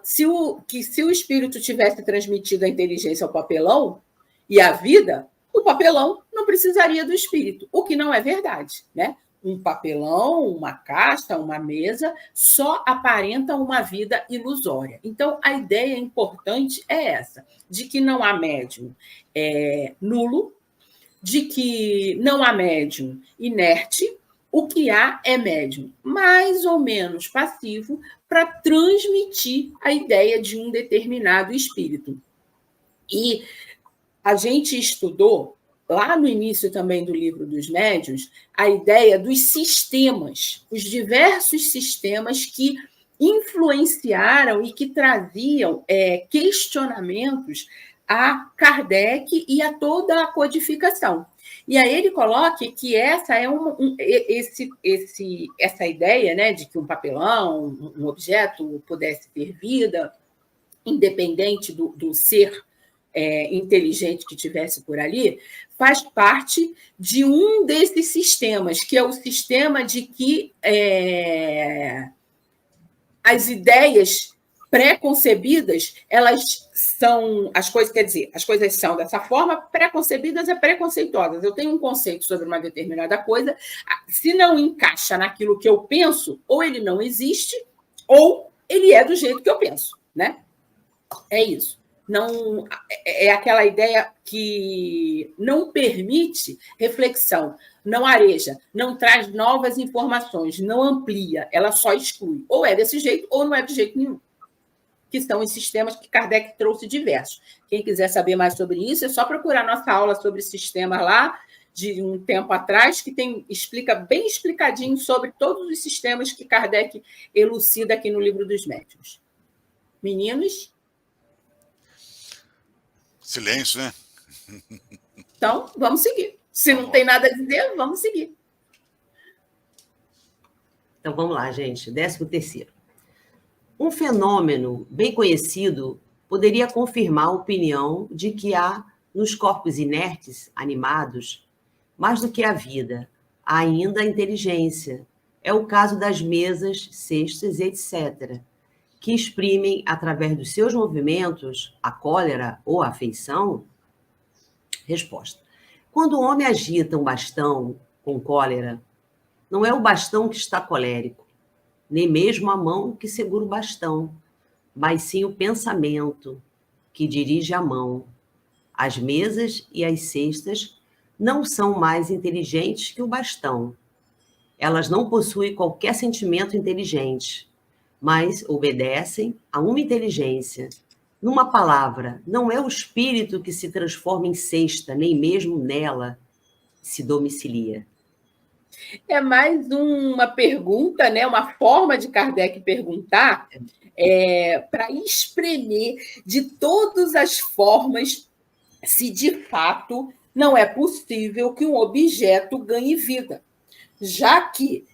se o espírito tivesse transmitido a inteligência ao papelão e a vida, o papelão não precisaria do espírito, o que não é verdade, né? Um papelão, uma caixa, uma mesa, só aparentam uma vida ilusória. Então, a ideia importante é essa, de que não há médium nulo, de que não há médium inerte, o que há é médium mais ou menos passivo para transmitir a ideia de um determinado espírito. E a gente estudou, lá no início também do livro dos médiuns, a ideia dos sistemas, os diversos sistemas que influenciaram e que traziam questionamentos a Kardec e a toda a codificação. E aí ele coloca que essa é essa ideia, né, de que um papelão, um objeto pudesse ter vida, independente do ser inteligente que tivesse por ali, faz parte de um desses sistemas, que é o sistema de que as ideias pré-concebidas, elas são as coisas, quer dizer, as coisas são dessa forma, pré-concebidas é preconceituosas. Eu tenho um conceito sobre uma determinada coisa, se não encaixa naquilo que eu penso, ou ele não existe, ou ele é do jeito que eu penso, né? É isso. Não, é aquela ideia que não permite reflexão, não areja, não traz novas informações, não amplia, ela só exclui. Ou é desse jeito, ou não é de jeito nenhum. Que são os sistemas que Kardec trouxe diversos. Quem quiser saber mais sobre isso, é só procurar nossa aula sobre sistemas lá, de um tempo atrás, que explica bem explicadinho sobre todos os sistemas que Kardec elucida aqui no Livro dos Médiuns. Meninos? Silêncio, né? Então, vamos seguir. Se não tem nada a dizer, vamos seguir. Então, vamos lá, gente. 13º. Um fenômeno bem conhecido poderia confirmar a opinião de que há, nos corpos inertes, animados, mais do que a vida, há ainda a inteligência. É o caso das mesas, cestas, etc., que exprimem, através dos seus movimentos, a cólera ou a afeição? Resposta. Quando o homem agita um bastão com cólera, não é o bastão que está colérico, nem mesmo a mão que segura o bastão, mas sim o pensamento que dirige a mão. As mesas e as cestas não são mais inteligentes que o bastão. Elas não possuem qualquer sentimento inteligente, mas obedecem a uma inteligência. Numa palavra, não é o espírito que se transforma em cesta, nem mesmo nela se domicilia. É mais uma pergunta, né? Uma forma de Kardec perguntar para espremer de todas as formas se de fato não é possível que um objeto ganhe vida, já que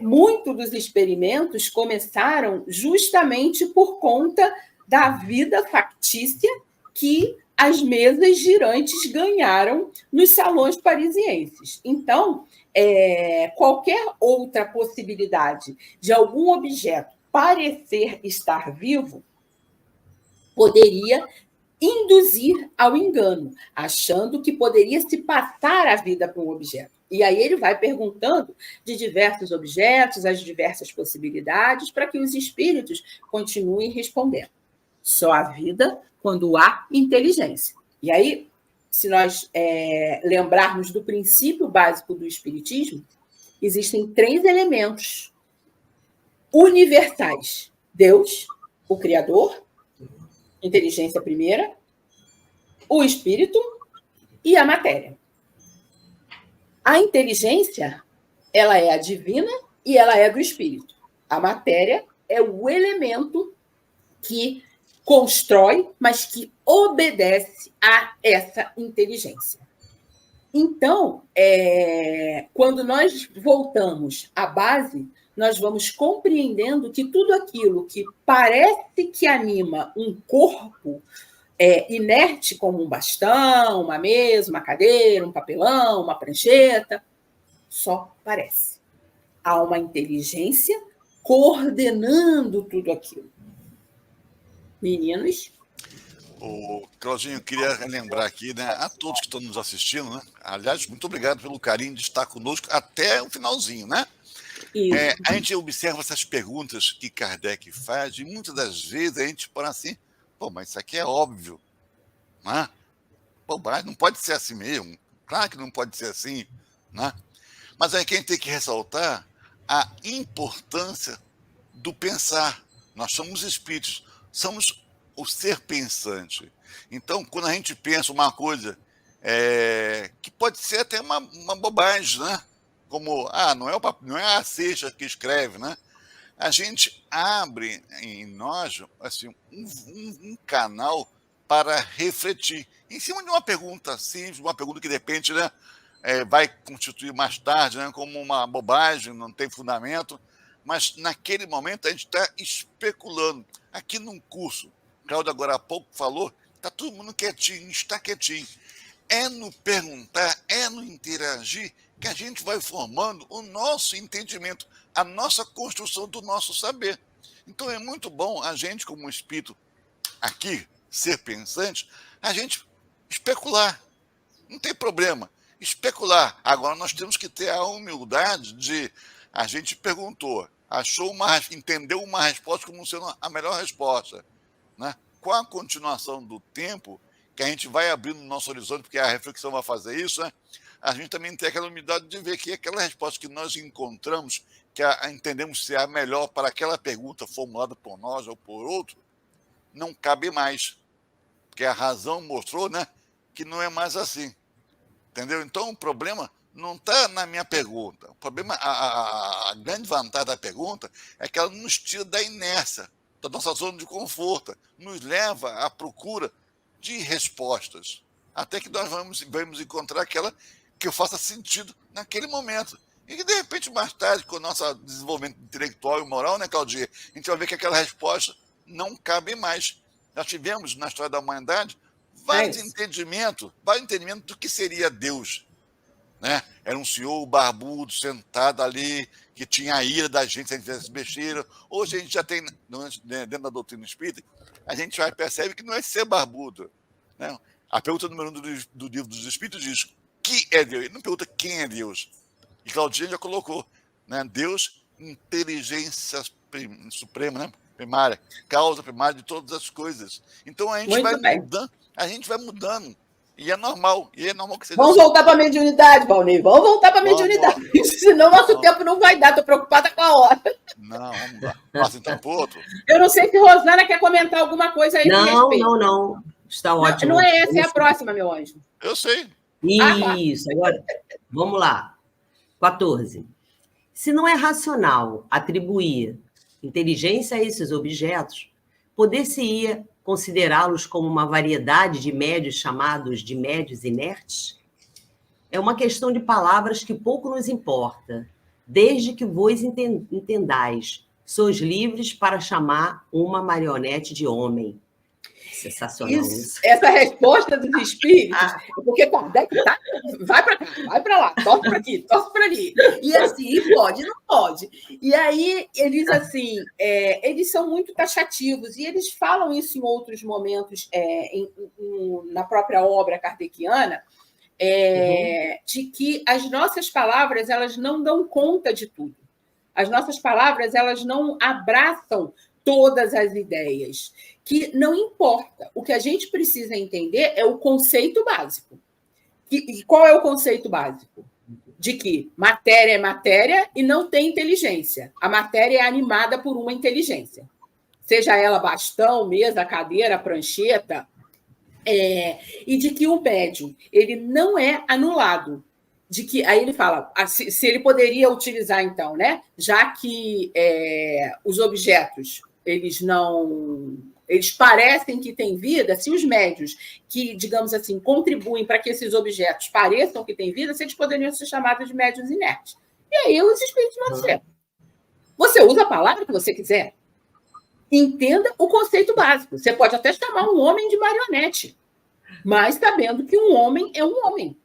muitos dos experimentos começaram justamente por conta da vida factícia que as mesas girantes ganharam nos salões parisienses. Então, qualquer outra possibilidade de algum objeto parecer estar vivo poderia induzir ao engano, achando que poderia se passar a vida para um objeto. E aí ele vai perguntando de diversos objetos, as diversas possibilidades, para que os espíritos continuem respondendo. Só há vida quando há inteligência. E aí, se nós lembrarmos do princípio básico do espiritismo, existem 3 elementos universais: Deus, o Criador, inteligência primeira, o espírito e a matéria. A inteligência, ela é a divina e ela é do espírito. A matéria é o elemento que constrói, mas que obedece a essa inteligência. Então, quando nós voltamos à base, nós vamos compreendendo que tudo aquilo que parece que anima um corpo inerte, como um bastão, uma mesa, uma cadeira, um papelão, uma prancheta, só parece. Há uma inteligência coordenando tudo aquilo. Meninos? O Claudinho, eu queria lembrar aqui, né, a todos que estão nos assistindo, né? Aliás, muito obrigado pelo carinho de estar conosco até o finalzinho, né? A gente observa essas perguntas que Kardec faz e muitas das vezes a gente fala assim, pô, mas isso aqui é óbvio, né? Pô, mas não pode ser assim mesmo, claro que não pode ser assim, né? Mas aí que a gente tem que ressaltar a importância do pensar. Nós somos espíritos, somos o ser pensante. Então, quando a gente pensa uma coisa que pode ser até uma bobagem, né? Como, não é a Seixas que escreve, né? A gente abre em nós assim, um canal para refletir em cima de uma pergunta simples, uma pergunta que de repente, né, vai constituir mais tarde, né, como uma bobagem, não tem fundamento, mas naquele momento a gente está especulando. Aqui num curso, Cláudio agora há pouco falou, está todo mundo quietinho, está quietinho. É no perguntar, é no interagir que a gente vai formando o nosso entendimento, a nossa construção do nosso saber. Então é muito bom a gente, como espírito aqui, ser pensante, a gente especular. Não tem problema. Especular. Agora nós temos que ter a humildade de... A gente perguntou, entendeu uma resposta como sendo a melhor resposta, né? Com a continuação do tempo, que a gente vai abrindo o nosso horizonte, porque a reflexão vai fazer isso, né? A gente também tem aquela humildade de ver que aquela resposta que nós encontramos, que entendemos ser a melhor para aquela pergunta formulada por nós ou por outro, não cabe mais. Porque a razão mostrou, né, que não é mais assim. Entendeu? Então, o problema não está na minha pergunta. O problema, a grande vantagem da pergunta é que ela nos tira da inércia, da nossa zona de conforto, nos leva à procura de respostas, até que nós vamos encontrar aquela que faça sentido naquele momento. E que, de repente, mais tarde, com o nosso desenvolvimento intelectual e moral, né, Claudinha, a gente vai ver que aquela resposta não cabe mais. Nós tivemos, na história da humanidade, vários entendimentos do que seria Deus. Né? Era um senhor barbudo, sentado ali, que tinha a ira da gente se a gente fizesse besteira. Hoje a gente já tem, dentro da doutrina espírita, a gente já percebe que não é ser barbudo. Né? A pergunta número 1 do livro dos Espíritos diz: que é Deus? Ele não pergunta quem é Deus. E Claudinha já colocou, né? Deus, inteligência suprema, né? Primária, causa primária de todas as coisas. Então a gente vai mudando. E é normal. Que seja Vamos voltar para a mediunidade, Valnei. Vamos voltar para a mediunidade. Senão nosso tempo não vai dar. Estou preocupada com a hora. Não, vamos lá. Passa então para o outro. Eu não sei se Rosana quer comentar alguma coisa aí. Não. Está ótimo. Não é essa, é a próxima, meu anjo. Eu sei. Isso. Agora, vamos lá. 14. Se não é racional atribuir inteligência a esses objetos, poder-se-ia considerá-los como uma variedade de médios chamados de médios inertes? É uma questão de palavras que pouco nos importa, desde que vos entendais. Sois livres para chamar uma marionete de homem. Sensacional isso. Essa resposta dos espíritos, porque Kardec vai para cá, vai para lá, torce para aqui, torce para ali. E assim, pode, não pode. E aí, eles assim, eles são muito taxativos, e eles falam isso em outros momentos, na própria obra kardeciana, de que as nossas palavras, elas não dão conta de tudo. As nossas palavras, elas não abraçam todas as ideias, que não importa. O que a gente precisa entender é o conceito básico. E qual é o conceito básico? De que matéria é matéria e não tem inteligência. A matéria é animada por uma inteligência. Seja ela bastão, mesa, cadeira, prancheta. E de que o médium, ele não é anulado. De que, aí ele fala, se ele poderia utilizar, então, né? Já que os objetos, eles parecem que têm vida, se os médios que, digamos assim, contribuem para que esses objetos pareçam que têm vida, se eles poderiam ser chamados de médios inertes. E aí os espíritos vão dizer, você usa a palavra que você quiser. Entenda o conceito básico. Você pode até chamar um homem de marionete, mas sabendo que um homem é um homem.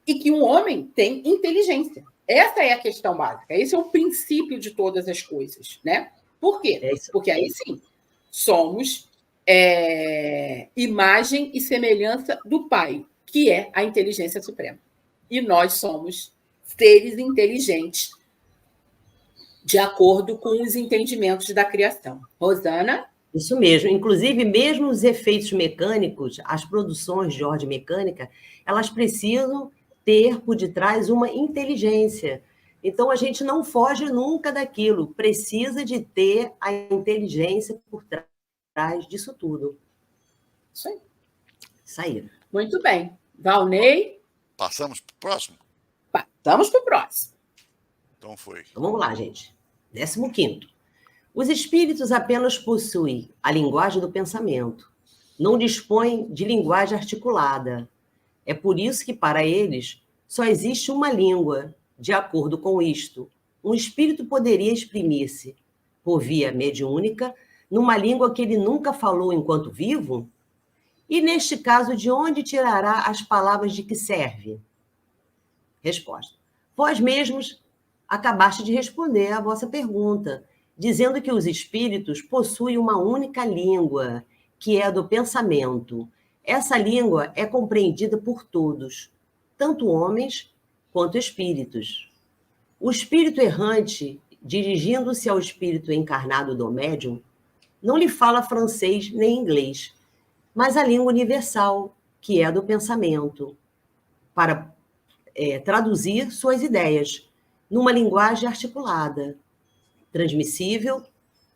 E que um homem tem inteligência. Essa é a questão básica. Esse é o princípio de todas as coisas, né? Por quê? Porque aí sim, somos imagem e semelhança do Pai, que é a inteligência suprema. E nós somos seres inteligentes, de acordo com os entendimentos da criação. Rosana? Isso mesmo. Inclusive, mesmo os efeitos mecânicos, as produções de ordem mecânica, elas precisam ter por detrás uma inteligência. Então, a gente não foge nunca daquilo. Precisa de ter a inteligência por trás disso tudo. Isso aí. Isso aí. Muito bem. Valnei? Passamos para o próximo? Passamos para o próximo. Então foi. Então, vamos lá, gente. 15º. Os espíritos apenas possuem a linguagem do pensamento. Não dispõem de linguagem articulada. É por isso que, para eles, só existe uma língua. De acordo com isto, um espírito poderia exprimir-se, por via mediúnica, numa língua que ele nunca falou enquanto vivo? E, neste caso, de onde tirará as palavras de que serve? Resposta. Vós mesmos acabaste de responder à vossa pergunta, dizendo que os espíritos possuem uma única língua, que é a do pensamento. Essa língua é compreendida por todos, tanto homens quanto espíritos. O espírito errante, dirigindo-se ao espírito encarnado do médium, não lhe fala francês nem inglês, mas a língua universal, que é a do pensamento, para traduzir suas ideias numa linguagem articulada, transmissível,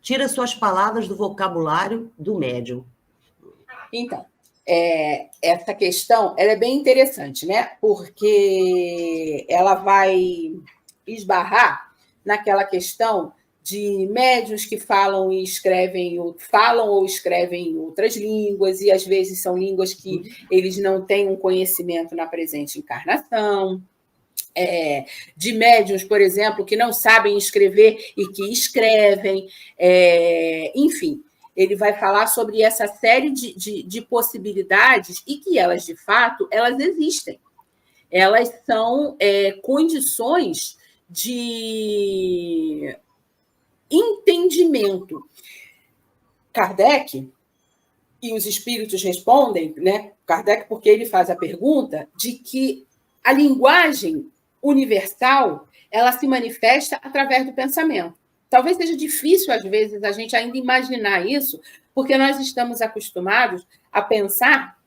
tira suas palavras do vocabulário do médium. Então, essa questão ela é bem interessante, né? Porque ela vai esbarrar naquela questão de médiuns que falam ou escrevem em outras línguas, e às vezes são línguas que eles não têm um conhecimento na presente encarnação. De médiuns, por exemplo, que não sabem escrever e que escrevem, enfim, ele vai falar sobre essa série de possibilidades e que elas, de fato, elas existem. Elas são condições de entendimento. Kardec, e os espíritos respondem, né? Kardec, porque ele faz a pergunta de que a linguagem universal, ela se manifesta através do pensamento. Talvez seja difícil, às vezes, a gente ainda imaginar isso, porque nós estamos acostumados a pensar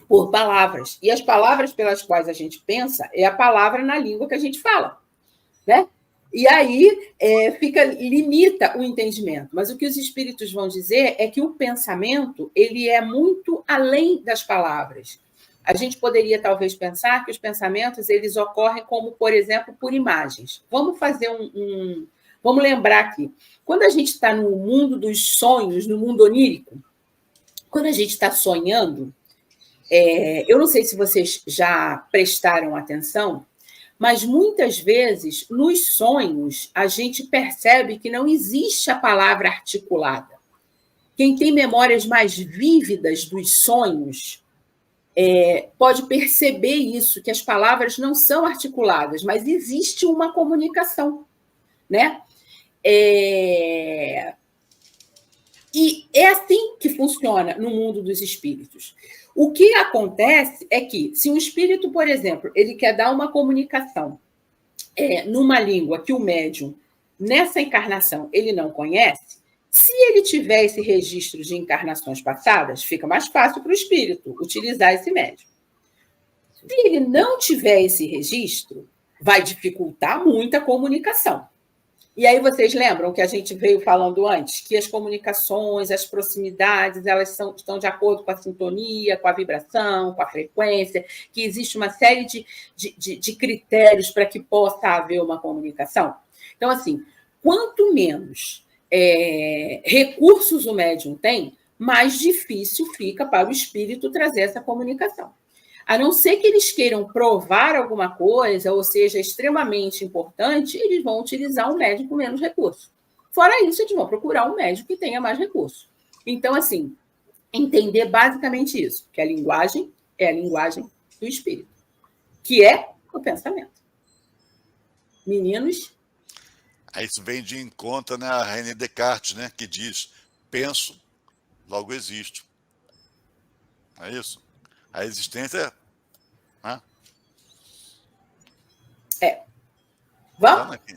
por palavras. E as palavras pelas quais a gente pensa é a palavra na língua que a gente fala, né? E aí limita o entendimento. Mas o que os espíritos vão dizer é que o pensamento ele é muito além das palavras. A gente poderia, talvez, pensar que os pensamentos eles ocorrem como, por exemplo, por imagens. Vamos fazer Vamos lembrar aqui. Quando a gente está no mundo dos sonhos, no mundo onírico, quando a gente está sonhando, eu não sei se vocês já prestaram atenção, mas muitas vezes, nos sonhos, a gente percebe que não existe a palavra articulada. Quem tem memórias mais vívidas dos sonhos pode perceber isso, que as palavras não são articuladas, mas existe uma comunicação, né? E é assim que funciona no mundo dos espíritos. O que acontece é que, se um espírito, por exemplo, ele quer dar uma comunicação numa língua que o médium, nessa encarnação, ele não conhece, se ele tiver esse registro de encarnações passadas, fica mais fácil para o espírito utilizar esse médium. Se ele não tiver esse registro, vai dificultar muito a comunicação. E aí vocês lembram que a gente veio falando antes, que as comunicações, as proximidades, elas estão de acordo com a sintonia, com a vibração, com a frequência, que existe uma série de critérios para que possa haver uma comunicação. Então, assim, quanto menos recursos o médium tem, mais difícil fica para o espírito trazer essa comunicação. A não ser que eles queiram provar alguma coisa, ou seja, extremamente importante, eles vão utilizar um médium com menos recurso. Fora isso, eles vão procurar um médium que tenha mais recurso. Então, assim, entender basicamente isso, que a linguagem é a linguagem do espírito, que é o pensamento. Meninos? Aí isso vem de encontro, né, a René Descartes, né, que diz: penso, logo existo. É isso. A existência, né? Vamos? Vamos aqui.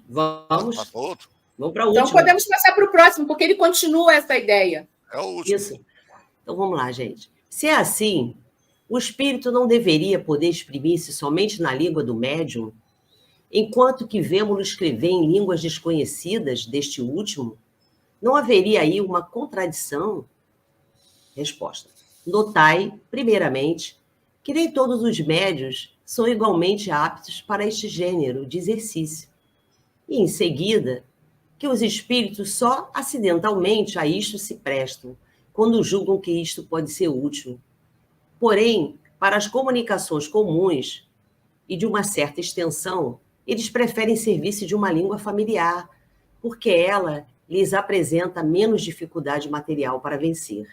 Vamos, Passa para outro? vamos para o Então último. podemos passar para o próximo, porque ele continua essa ideia. É o último. Isso. Então vamos lá, gente. Se é assim, o espírito não deveria poder exprimir-se somente na língua do médium, enquanto que vemos-lo escrever em línguas desconhecidas deste último? Não haveria aí uma contradição? Resposta. Notai, primeiramente, que nem todos os médios são igualmente aptos para este gênero de exercício. E, em seguida, que os espíritos só acidentalmente a isto se prestam, quando julgam que isto pode ser útil. Porém, para as comunicações comuns e de uma certa extensão, eles preferem servir-se de uma língua familiar, porque ela lhes apresenta menos dificuldade material para vencer.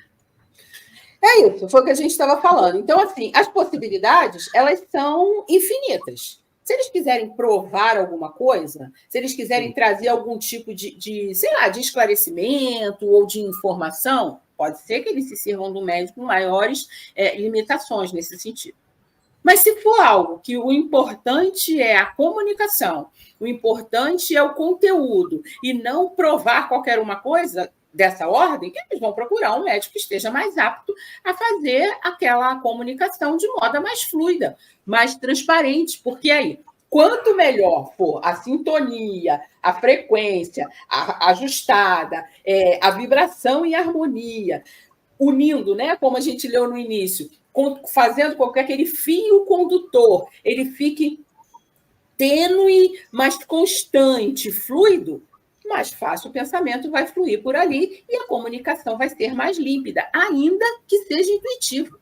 É isso, foi o que a gente estava falando. Então, assim, as possibilidades, elas são infinitas. Se eles quiserem provar alguma coisa, se eles quiserem trazer algum tipo sei lá, de esclarecimento ou de informação, pode ser que eles se sirvam do médico com maiores limitações nesse sentido. Mas se for algo que o importante é a comunicação, o importante é o conteúdo, e não provar qualquer uma coisa dessa ordem, eles vão procurar um médico que esteja mais apto a fazer aquela comunicação de modo mais fluida, mais transparente, porque aí, quanto melhor for a sintonia, a frequência ajustada, a vibração e harmonia, unindo, né, como a gente leu no início, fazendo com que aquele fio condutor ele fique tênue, mas constante, fluido, mais fácil o pensamento vai fluir por ali e a comunicação vai ser mais límpida, ainda que seja intuitivo.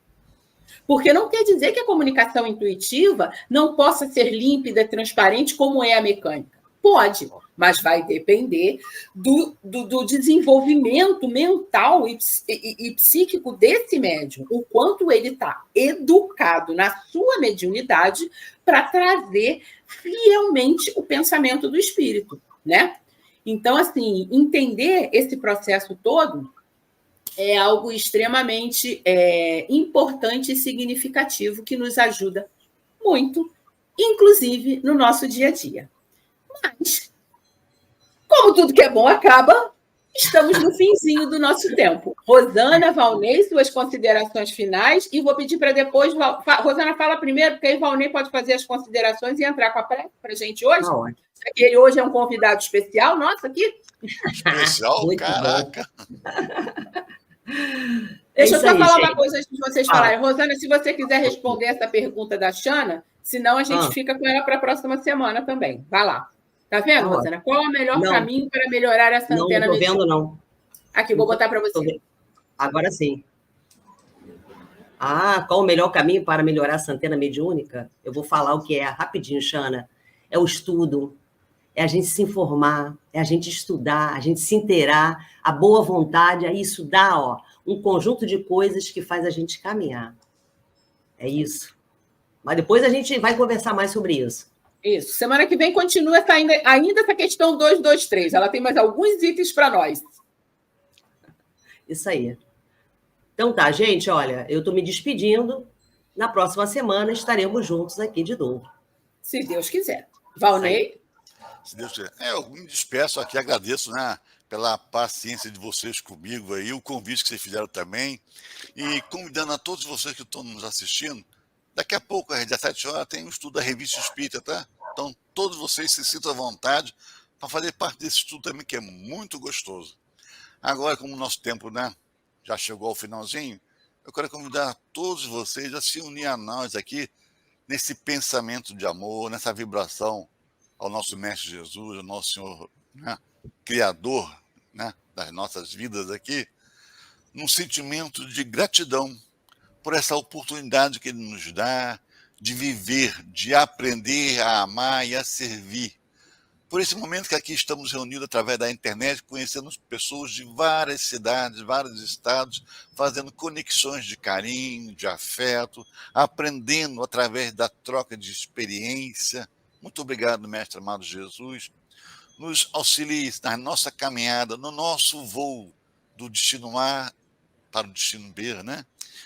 Porque não quer dizer que a comunicação intuitiva não possa ser límpida e transparente como é a mecânica. Pode, mas vai depender do desenvolvimento mental e psíquico desse médium, o quanto ele está educado na sua mediunidade para trazer fielmente o pensamento do espírito, né? Então, assim, entender esse processo todo é algo extremamente importante e significativo que nos ajuda muito, inclusive no nosso dia a dia. Mas, como tudo que é bom acaba, estamos no finzinho do nosso tempo. Rosana, Valnei, suas considerações finais, e vou pedir para depois... Rosana, fala primeiro, porque aí Valnei pode fazer as considerações e entrar com a prece para a gente hoje. Ele hoje é um convidado especial, nossa, aqui. Especial? Caraca! Deixa eu só falar uma coisa antes de vocês falarem. Rosana, se você quiser responder essa pergunta da Xana, senão a gente fica com ela para a próxima semana também. Vai lá. Tá vendo, Rosana? Qual é o melhor caminho para melhorar essa antena mediúnica? Não estou vendo, não. Aqui, vou botar para você. Agora sim. Qual o melhor caminho para melhorar essa antena mediúnica? Eu vou falar o que é rapidinho, Xana. É o estudo, é a gente se informar, é a gente estudar, a gente se inteirar, a boa vontade, aí isso dá um conjunto de coisas que faz a gente caminhar. É isso. Mas depois a gente vai conversar mais sobre isso. Isso. Semana que vem continua ainda essa questão 223. Ela tem mais alguns itens para nós. Isso aí. Então tá, gente, olha, eu estou me despedindo. Na próxima semana estaremos juntos aqui de novo. Se Deus quiser. Valnei? Se Deus quiser. Eu me despeço aqui, agradeço, né, pela paciência de vocês comigo aí, o convite que vocês fizeram também, e convidando a todos vocês que estão nos assistindo. Daqui a pouco, às 17 horas, tem um estudo da Revista Espírita, tá? Então, todos vocês se sintam à vontade para fazer parte desse estudo também, que é muito gostoso. Agora, como o nosso tempo, né, já chegou ao finalzinho, eu quero convidar todos vocês a se unir a nós aqui nesse pensamento de amor, nessa vibração ao nosso Mestre Jesus, ao nosso Senhor, né, Criador, né, das nossas vidas aqui, num sentimento de gratidão por essa oportunidade que Ele nos dá de viver, de aprender a amar e a servir. Por esse momento que aqui estamos reunidos através da internet, conhecendo pessoas de várias cidades, vários estados, fazendo conexões de carinho, de afeto, aprendendo através da troca de experiência, Muito obrigado, mestre amado Jesus. Nos auxilie na nossa caminhada, no nosso voo do destino A para o destino B, né?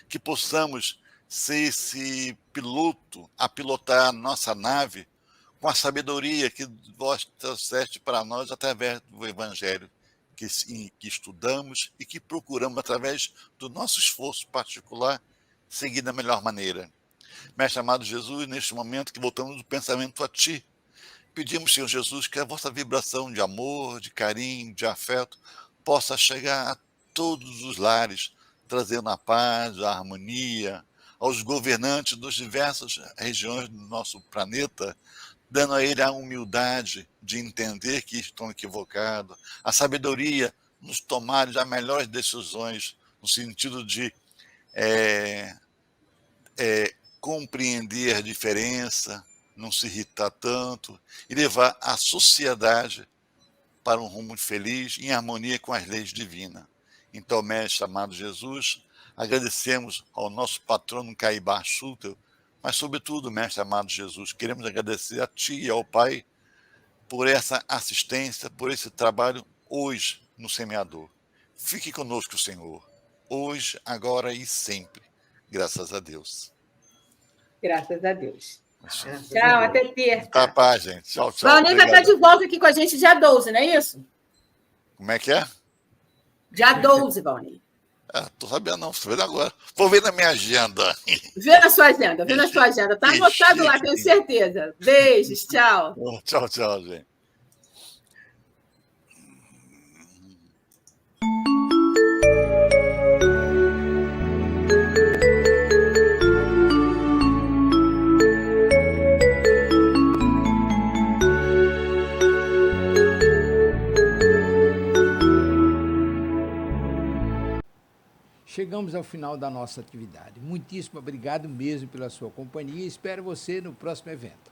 Que possamos ser esse piloto a pilotar a nossa nave com a sabedoria que vós trouxeste para nós através do Evangelho que estudamos e que procuramos, através do nosso esforço particular, seguir da melhor maneira. Mestre amado Jesus, neste momento que voltamos o pensamento a Ti, pedimos, Senhor Jesus, que a vossa vibração de amor, de carinho, de afeto, possa chegar a todos os lares, trazendo a paz, a harmonia, aos governantes das diversas regiões do nosso planeta, dando a ele a humildade de entender que estão equivocados, a sabedoria nos tomar as melhores decisões, no sentido de compreender a diferença, não se irritar tanto e levar a sociedade para um rumo feliz, em harmonia com as leis divinas. Então, mestre amado Jesus, agradecemos ao nosso patrono Caibá Schutel, mas, sobretudo, mestre amado Jesus, queremos agradecer a Ti e ao Pai por essa assistência, por esse trabalho hoje no Semeador. Fique conosco, Senhor, hoje, agora e sempre. Graças a Deus. Graças a Deus. Graças Tchau, a Deus. até terça. Tá, paz, gente. Tchau, tchau. Valnei vai estar Obrigado. de volta aqui com a gente dia 12, não é isso? Como é que é? Dia 12, Valnei. Tô sabendo não, tô vendo agora. Vou ver na minha agenda. Vê na sua agenda, vê na sua agenda. Tá anotado lá, tenho certeza. Beijos, tchau. Tchau, tchau, gente. Chegamos ao final da nossa atividade. Muitíssimo obrigado mesmo pela sua companhia e espero você no próximo evento.